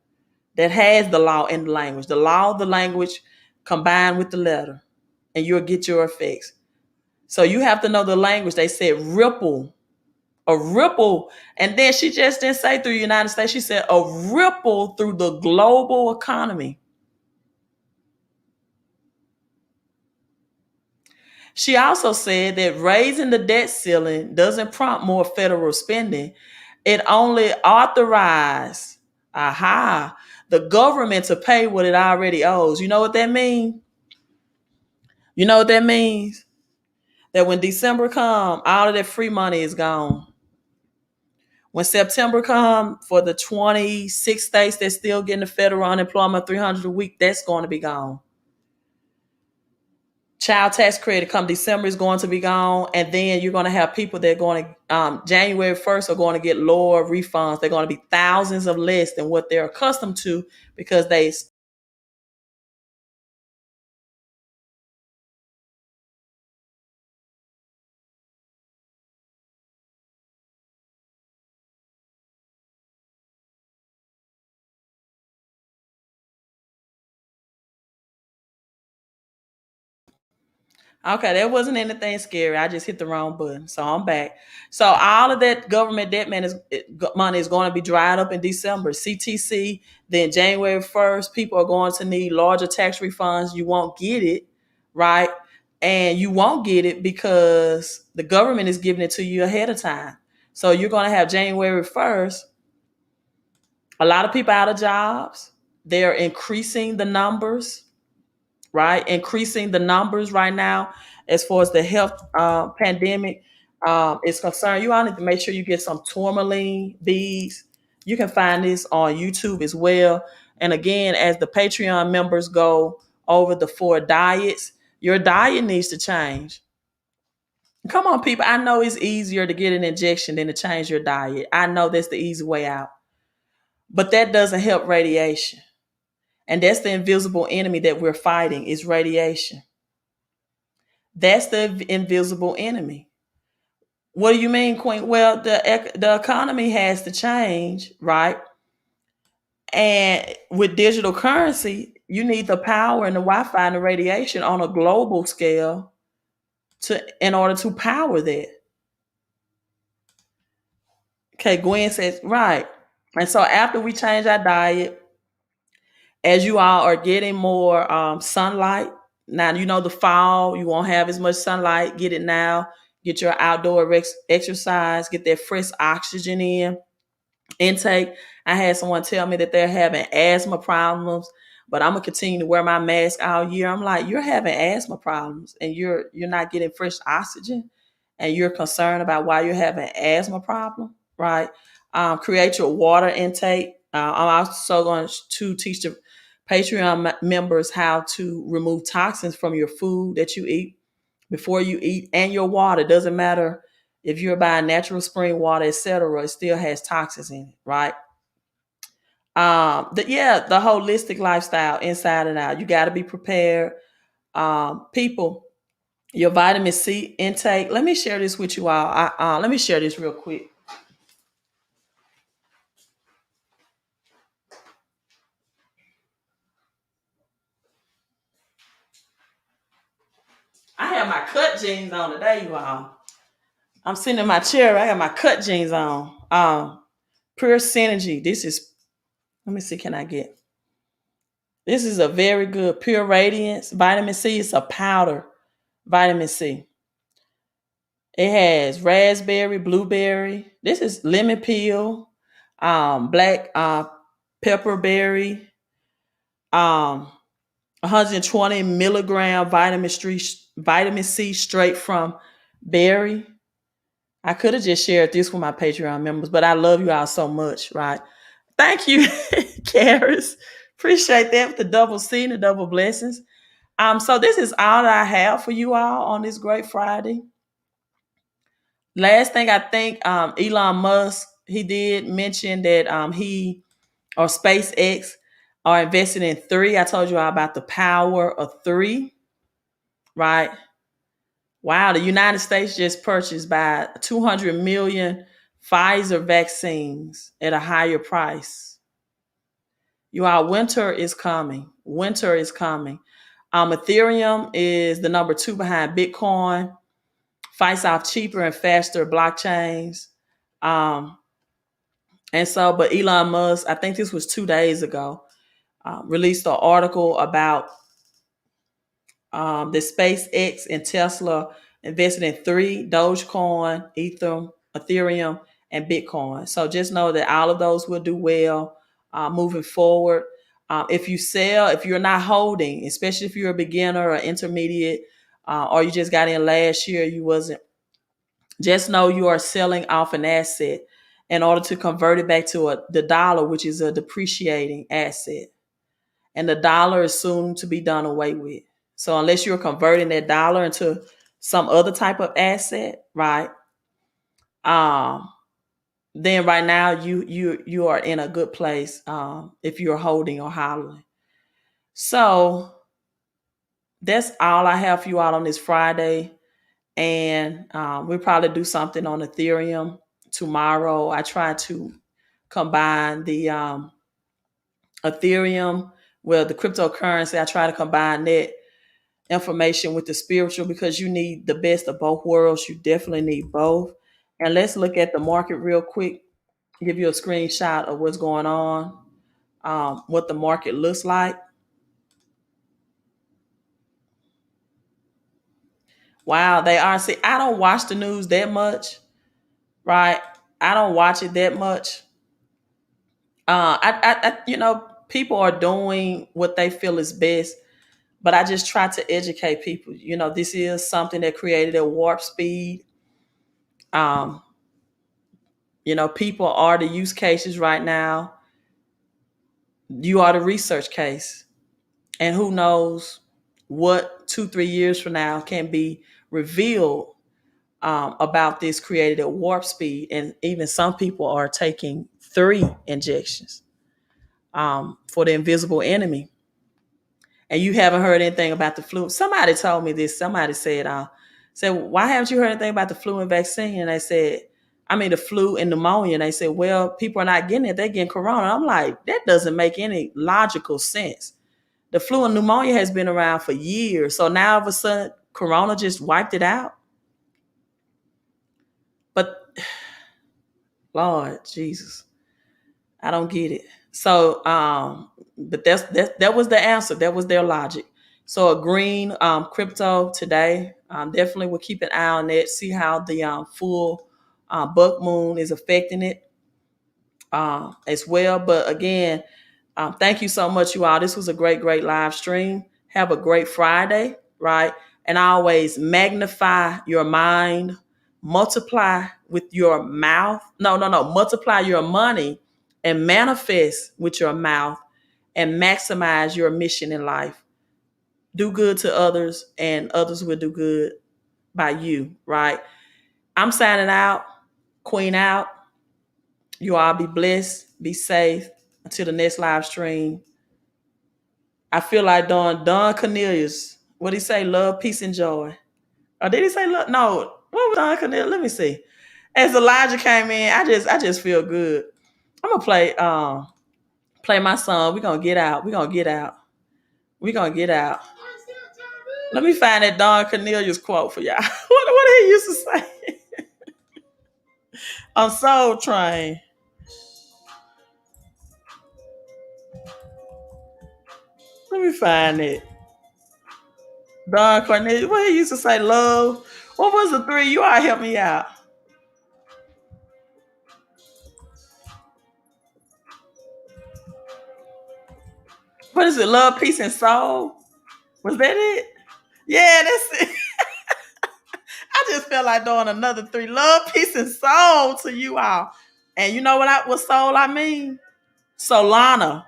that has the law and the language. The law, the language combined with the letter, and you'll get your effects. So you have to know the language. They said ripple, a ripple. And then she just didn't say through the United States. She said a ripple through the global economy. She also said that raising the debt ceiling doesn't prompt more federal spending. It only authorizes the government to pay what it already owes. You know what that means? You know what that means? That when December comes, all of that free money is gone. When September comes, for the 26 states that's still getting the federal unemployment, 300 a week, that's going to be gone. Child tax credit come December is going to be gone, and then you're going to have people that are going to January 1st are going to get lower refunds. They're going to be thousands of less than what they're accustomed to because they. Okay, that wasn't anything scary. I just hit the wrong button, so I'm back. So all of that government debt money is going to be dried up in December. CTC, then January 1st, people are going to need larger tax refunds. You won't get it, right? And you won't get it because the government is giving it to you ahead of time. So you're going to have January 1st, a lot of people out of jobs. They're increasing the numbers, right? Increasing the numbers right now as far as the health pandemic is concerned. You all need to make sure you get some tourmaline beads. You can find this on YouTube as well. And again, as the Patreon members go over the 4 diets, your diet needs to change. Come on, people. I know it's easier to get an injection than to change your diet. I know that's the easy way out. But that doesn't help radiation. And that's the invisible enemy that we're fighting is radiation. That's the invisible enemy. What do you mean, Queen? Well, the economy has to change, right? And with digital currency, you need the power and the Wi-Fi and the radiation on a global scale to in order to power that. Okay, Gwen says, right. And so after we change our diet, as you all are getting more sunlight, now you know the fall, you won't have as much sunlight. Get it now. Get your outdoor exercise, get that fresh oxygen in intake. I had someone tell me that they're having asthma problems, but I'm gonna continue to wear my mask all year. I'm like, you're having asthma problems and you're not getting fresh oxygen and you're concerned about why you're having asthma problem, right? Create your water intake. I'm also going to teach the Patreon members how to remove toxins from your food that you eat before you eat and your water. It doesn't matter if you're buying natural spring water, etc. It still has toxins in it, right? The holistic lifestyle inside and out. You got to be prepared. People, your vitamin C intake. Let me share this with you all. Let me share this real quick. I have my cut jeans on today, you all. I'm sitting in my chair. I have my cut jeans on. Pure Synergy. This is. Let me see. Can I get? This is a very good Pure Radiance vitamin C. It's a powder vitamin C. It has raspberry, blueberry. This is lemon peel, black pepperberry, 120 milligram vitamin C straight from berry. I could have just shared this with my Patreon members, but I love you all so much, right? Thank you, Karis. Appreciate that for the double C and the double blessings. So this is all that I have for you all on this great Friday. Last thing I think, Elon Musk, he did mention that he or SpaceX are investing in 3. I told you all about the power of 3, right? Wow, the United States just purchased by 200 million Pfizer vaccines at a higher price. You all, winter is coming. Winter is coming. Ethereum is the number 2 behind Bitcoin. Fights off cheaper and faster blockchains. But Elon Musk, I think this was 2 days ago, released an article about the SpaceX and Tesla invested in 3: Dogecoin, Ethereum, and Bitcoin. So just know that all of those will do well moving forward. If you sell, if you're not holding, especially if you're a beginner or intermediate, or you just got in last year, you wasn't, just know you are selling off an asset in order to convert it back to the dollar, which is a depreciating asset. And the dollar is soon to be done away with. So unless you're converting that dollar into some other type of asset, right? Um, then right now you are in a good place if you're holding or hollering. So that's all I have for you all on this Friday. And we'll probably do something on Ethereum tomorrow. I try to combine the Ethereum, well, the cryptocurrency. I try to combine that information with the spiritual because you need the best of both worlds. You definitely need both. And let's look at the market real quick. Give you a screenshot of what's going on, what the market looks like. Wow, they are. See, I don't watch the news that much, right? I don't watch it that much. People are doing what they feel is best, but I just try to educate people. This is something that created at warp speed. Um, people are the use cases right now. You are the research case, and who knows what 2-3 years from now can be revealed about this created at warp speed. And even some people are taking 3 injections for the invisible enemy. And you haven't heard anything about the flu. Somebody told me this. Somebody said, why haven't you heard anything about the flu and vaccine? And they said, I mean, the flu and pneumonia. And they said, well, people are not getting it. They're getting corona. I'm like, that doesn't make any logical sense. The flu and pneumonia has been around for years. So now all of a sudden, corona just wiped it out. But Lord Jesus, I don't get it. So, but that was the answer. That was their logic. So a green crypto today. Definitely will keep an eye on that. See how the full buck moon is affecting it as well. But again, thank you so much, you all. This was a great, great live stream. Have a great Friday, right? And always magnify your mind, multiply with your mouth. No, multiply your money and manifest with your mouth and maximize your mission in life. Do good to others and others will do good by you, right? I'm signing out. Queen out. You all be blessed, be safe until the next live stream. I feel like Don Cornelius. What did he say? Love, peace, and joy. Or did he say love? No. What was Don Cornelius? Let me see. As Elijah came in, I just feel good. I'm gonna play my song. We're gonna get out. We're gonna get out. We're gonna get out. Let me find that Don Cornelius quote for y'all. What did he used to say? On Soul Train. Let me find it. Don Cornelius. What he used to say, love. What was the 3? You all help me out. What is it? Love, peace, and soul? Was that it? Yeah, that's it. I just felt like doing another 3. Love, peace, and soul to you all. And you know what soul I mean? Solana.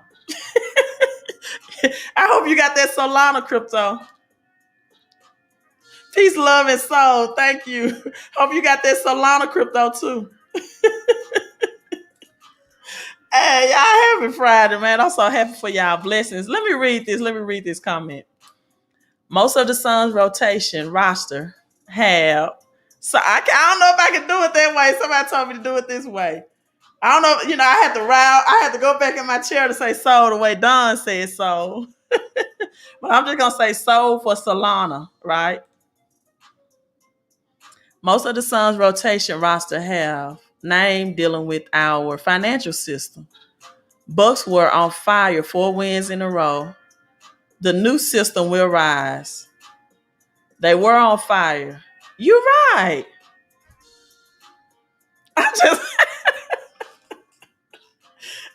I hope you got that Solana crypto. Peace, love, and soul. Thank you. Hope you got that Solana crypto too. Hey, y'all happy Friday, man. I'm so happy for y'all. Blessings. Let me read this. Let me read this comment. Most of the sun's rotation roster have. So I don't know if I can do it that way. Somebody told me to do it this way. I don't know. I had to I had to go back in my chair to say soul the way Don said soul. But I'm just gonna say soul for Solana, right? Most of the sun's rotation roster have name dealing with our financial system. Bucks were on fire 4 wins in a row. The new system will rise. They were on fire. You're right. I'm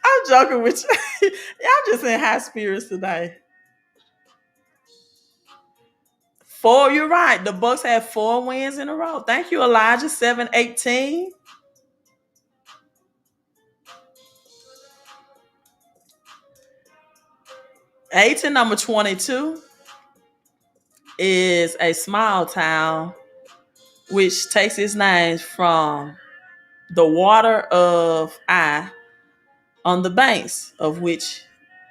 I'm joking with you. Y'all just in high spirits today. 4, you're right. The Bucks had 4 wins in a row. Thank you, Elijah. 7-18. 8 to number 22. is a small town which takes its name from the water of I, on the banks of which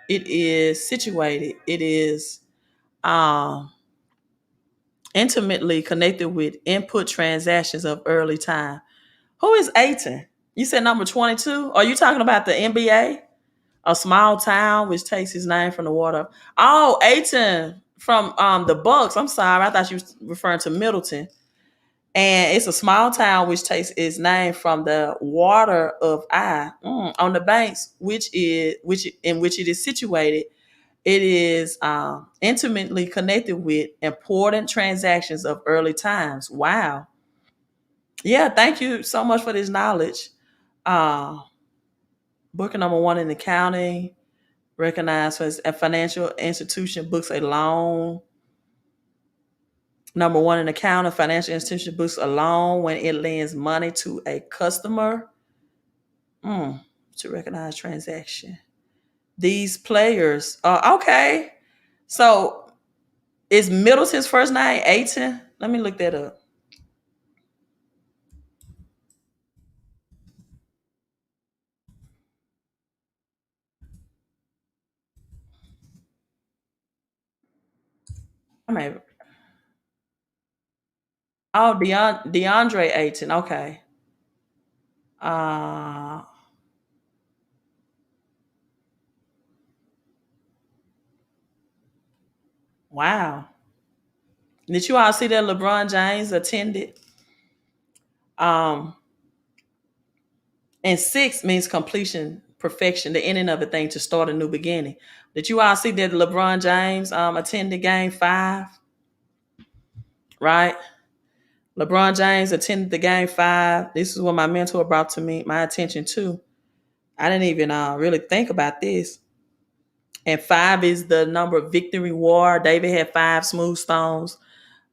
it is situated. It is um, intimately connected with input transactions of early time. Who is Aiton? You said number 22? Are you talking about the NBA? A small town which takes its name from the water. Oh, Aiton from the Bucks. I'm sorry. I thought you was referring to Middleton. And it's a small town which takes its name from the water of I, on the banks, which it is situated. It is intimately connected with important transactions of early times. Wow. Yeah, thank you so much for this knowledge. Uh, Booker number one in the county, recognized as a financial institution books a loan. Number one in the county, financial institution books a loan when it lends money to a customer. To recognize transaction. These players, okay. So is Middleton's first name Aiton? Let me look that up. I mean, DeAndre Ayton. Okay. Uh wow. Did you all see that LeBron James attended? Um, and six means completion, perfection, the ending of a thing, to start a new beginning. Did you all see that LeBron James attended game 5? Right? LeBron James attended the game 5. This is what my mentor brought to me my attention to. I didn't even really think about this. And 5 is the number of victory war. David had 5 smooth stones.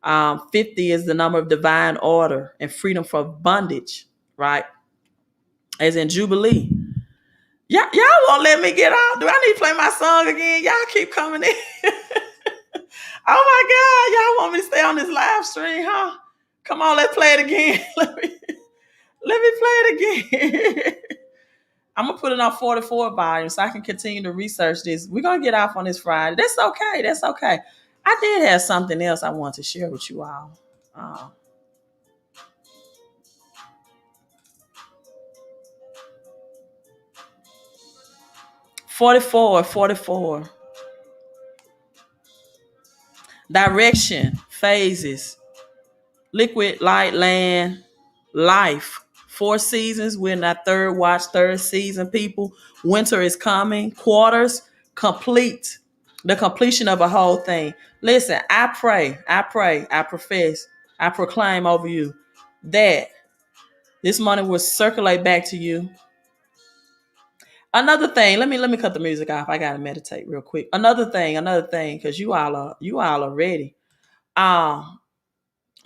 50 is the number of divine order and freedom from bondage, right? As in Jubilee. Y'all won't let me get out. Do I need to play my song again? Y'all keep coming in. Oh my God. Y'all want me to stay on this live stream, huh? Come on, let's play it again. Let me play it again. I'm gonna put it on 44 volume so I can continue to research this. We're gonna get off on this Friday. That's okay. That's okay. I did have something else I want to share with you all. Uh, 44. Direction, phases, liquid, light, land, life. 4 seasons. We're in that third watch, third season, people. Winter is coming. Quarters, complete. The completion of a whole thing. Listen, I profess, I proclaim over you that this money will circulate back to you. Another thing, let me cut the music off. I gotta meditate real quick. Another thing, because you all are ready. Um,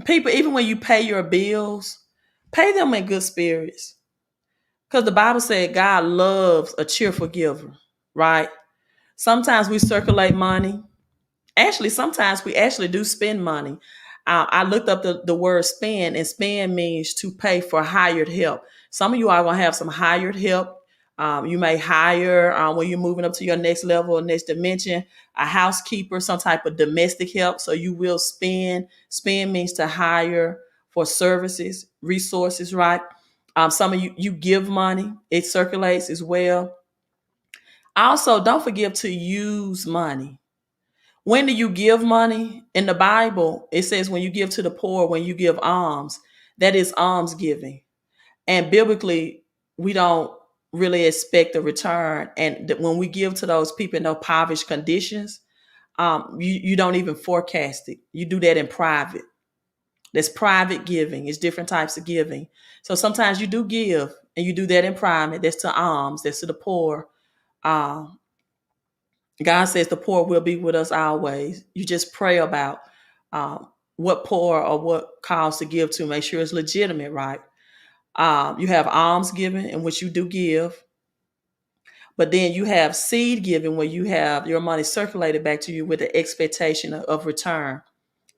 People, even when you pay your bills, pay them in good spirits. Because the Bible said God loves a cheerful giver, right? Sometimes we circulate money. Actually, sometimes we actually do spend money. I looked up the word spend, and spend means to pay for hired help. Some of you are going to have some hired help. You may hire, when you're moving up to your next level or next dimension, a housekeeper, some type of domestic help. So you will spend. Spend means to hire for services, resources, right? Some of you give money, it circulates as well. Also, don't forget to use money. When do you give money? In the Bible, it says when you give to the poor, when you give alms, that is alms giving. And biblically, we don't really expect a return. And when we give to those people in those impoverished conditions, you don't even forecast it. You do that in private. That's private giving. It's different types of giving. So sometimes you do give, and you do that in private. That's to alms. That's to the poor. Um, God says the poor will be with us always. You just pray about what poor or what cause to give to. Make sure it's legitimate, right? You have alms giving, in which you do give, but then you have seed giving, where you have your money circulated back to you with the expectation of return.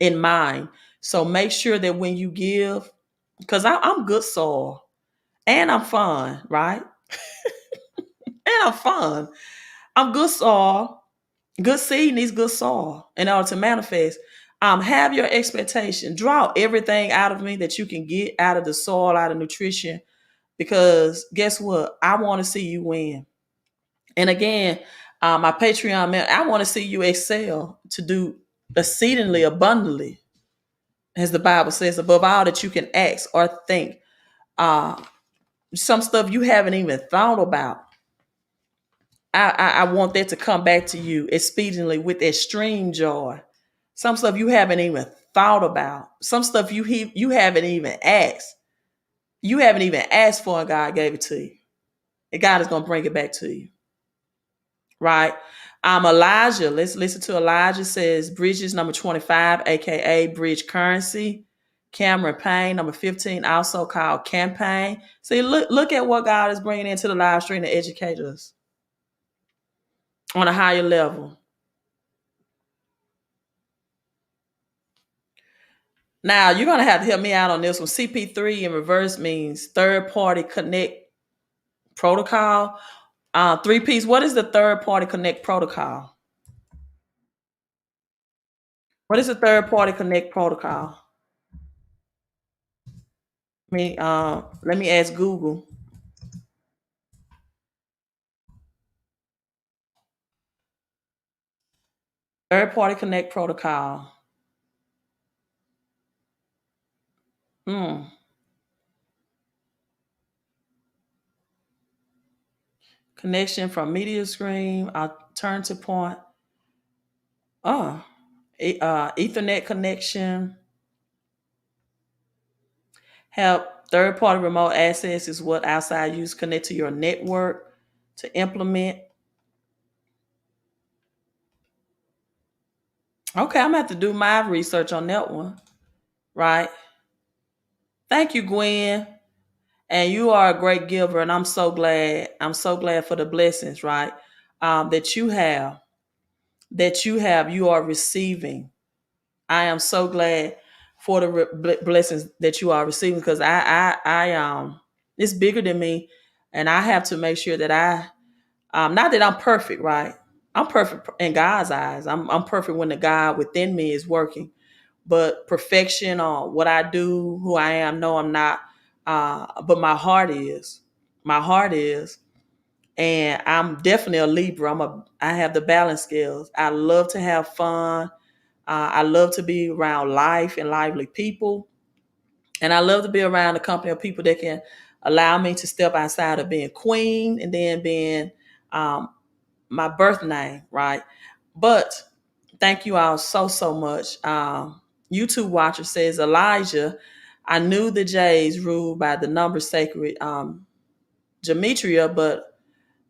in mind. So make sure that when you give, because I'm good soil and I'm fun, right? And I'm fun. I'm good soil. Good seed needs good soil in order to manifest. Have your expectation. Draw everything out of me that you can get out of the soil, out of nutrition. Because guess what? I want to see you win. And again, my Patreon man, I want to see you excel to do exceedingly abundantly, as the Bible says, above all that you can ask or think. Uh, some stuff you haven't even thought about. I want that to come back to you expediently with extreme joy. Some stuff you haven't even thought about. Some stuff you haven't even asked. You haven't even asked for, and God gave it to you. And God is going to bring it back to you. Right? Elijah. Let's listen to Elijah says Bridges number 25, aka Bridge Currency. Cameron Payne, number 15, also called Campaign. See, look at what God is bringing into the live stream to educate us on a higher level. Now, you're going to have to help me out on this one. CP3 in reverse means third party connect protocol. Three piece, what is the third party connect protocol? What is the third party connect protocol? Let me ask Google. Third party connect protocol. Hmm. Connection from media screen, alternative point. Oh, Ethernet connection. Help third party remote access is what outside use connect to your network to implement. Okay, I'm gonna have to do my research on that one. Right. Thank you, Gwen. And you are a great giver, and I'm so glad. I'm so glad for the blessings, right? That you have, you are receiving. I am so glad for the blessings that you are receiving because it's bigger than me, and I have to make sure that not that I'm perfect, right? I'm perfect in God's eyes. I'm perfect when the God within me is working, but perfection on what I do, who I am, no, I'm not. But my heart is. My heart is. And I'm definitely a Libra. I have the balance skills. I love to have fun. I love to be around life and lively people. And I love to be around the company of people that can allow me to step outside of being queen and then being um, my birth name, right? But thank you all so much. YouTube watcher says, Elijah, I knew the J's ruled by the number sacred gematria, but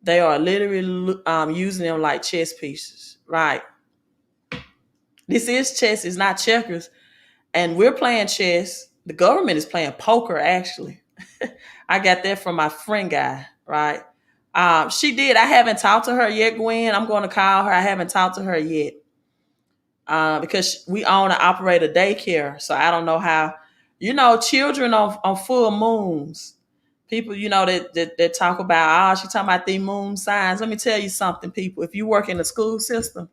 they are literally using them like chess pieces, right? This is chess, it's not checkers. And we're playing chess. The government is playing poker, actually. I got that from my friend guy, right? She did. I haven't talked to her yet, Gwen. I'm going to call her. I haven't talked to her yet because we own and operate a daycare. So I don't know how, children on full moons. People, that talk about, she talking about the moon signs. Let me tell you something, people. If you work in the school system,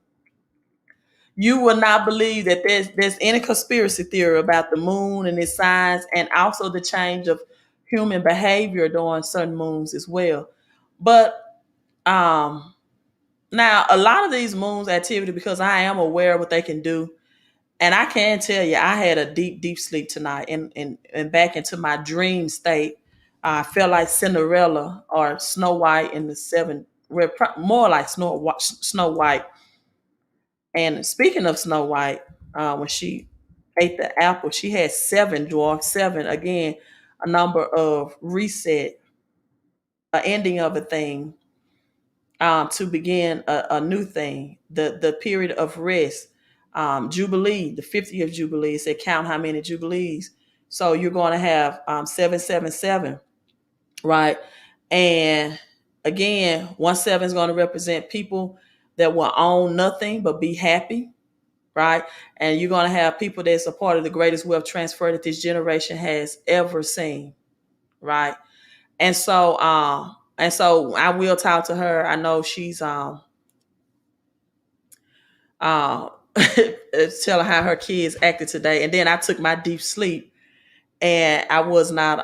you will not believe that there's any conspiracy theory about the moon and its signs, and also the change of human behavior during certain moons as well. But now a lot of these moons activity, because I am aware of what they can do, and I can tell you, I had a deep sleep tonight, and back into my dream state. I felt like Cinderella or Snow White in the seven, more like Snow White. And speaking of Snow White, when she ate the apple, she had seven dwarfs, seven again, a number of reset, an ending of a thing, to begin a new thing, the period of rest, Jubilee, the 50th Jubilee. It said count how many Jubilees. So you're going to have 777, right? And again, 17 is going to represent people that will own nothing but be happy, right? And you're going to have people that's a part of the greatest wealth transfer that this generation has ever seen, right? And so I will talk to her. I know she's uh telling how her kids acted today. And then I took my deep sleep, and I was not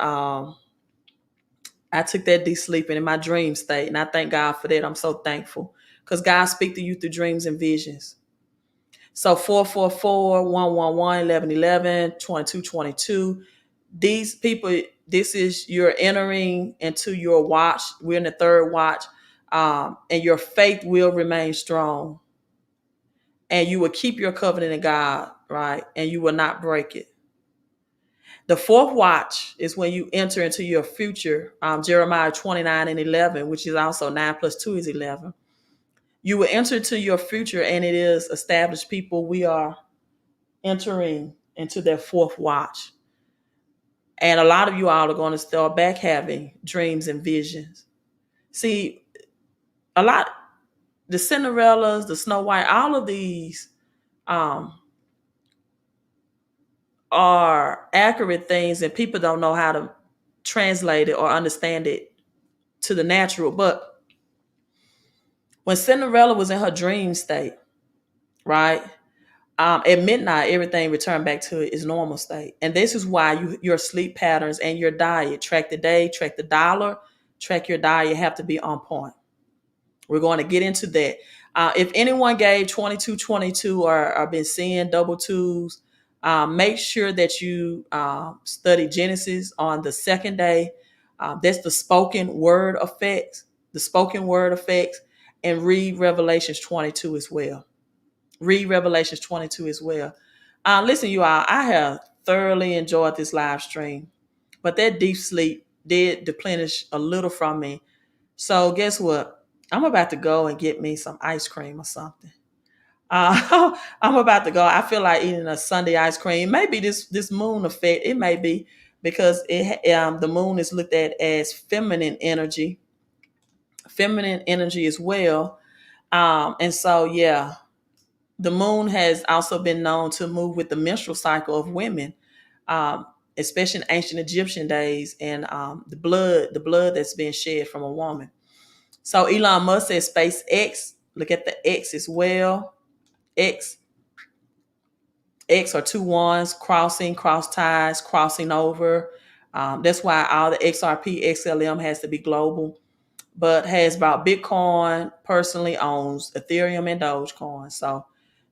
I took that deep sleep and in my dream state, and I thank God for that. I'm so thankful because God speaks to you through dreams and visions. So 444 111 1111 2222. These people, this is you're entering into your watch. We're in the third watch, and your faith will remain strong, and you will keep your covenant in God, right? And you will not break it. The fourth watch is when you enter into your future. Jeremiah 29:11, which is also 9 plus 2 is 11. You will enter to your future, and it is established people. We are entering into their fourth watch. And a lot of you all are going to start back having dreams and visions. See, a lot, the Cinderellas, the Snow White, all of these um, are accurate things, and people don't know how to translate it or understand it to the natural. But when Cinderella was in her dream state, right? At midnight, everything returned back to its normal state. And this is why your sleep patterns and your diet, track the day, track the dollar, track your diet, have to be on point. We're going to get into that. If anyone gave 2222 or been seeing double twos, make sure that you study Genesis on the second day. That's the spoken word effects, and read Revelations 22 as well. Read Revelations 22 as well. Listen, you all, I have thoroughly enjoyed this live stream, but that deep sleep did deplenish a little from me. So guess what? I'm about to go and get me some ice cream or something. I'm about to go. I feel like eating a Sunday ice cream. Maybe this moon effect. It may be because the moon is looked at as feminine energy as well. And so yeah, the moon has also been known to move with the menstrual cycle of women, um, especially in ancient Egyptian days, and the blood that's being shed from a woman. So Elon Musk says SpaceX. Look at the X as well. X, X are two ones, crossing, cross ties, crossing over. That's why all the XRP, XLM has to be global, but has bought Bitcoin, personally owns Ethereum and Dogecoin. So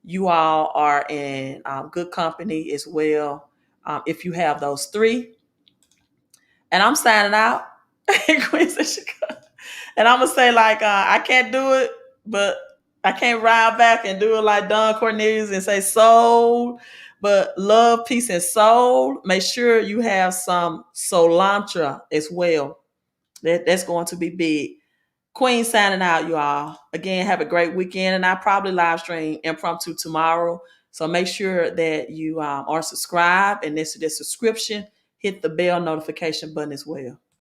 you all are in good company as well, if you have those three. And I'm signing out. Queen said she could. And I'm going to say, like, I can't do it, but I can't ride back and do it like Don Cornelius and say soul, but love, peace, and soul. Make sure you have some Solantra as well. That's going to be big. Queen signing out, you all. Again, have a great weekend, and I'll probably live stream impromptu tomorrow. So make sure that you are subscribed, and this subscription, hit the bell notification button as well.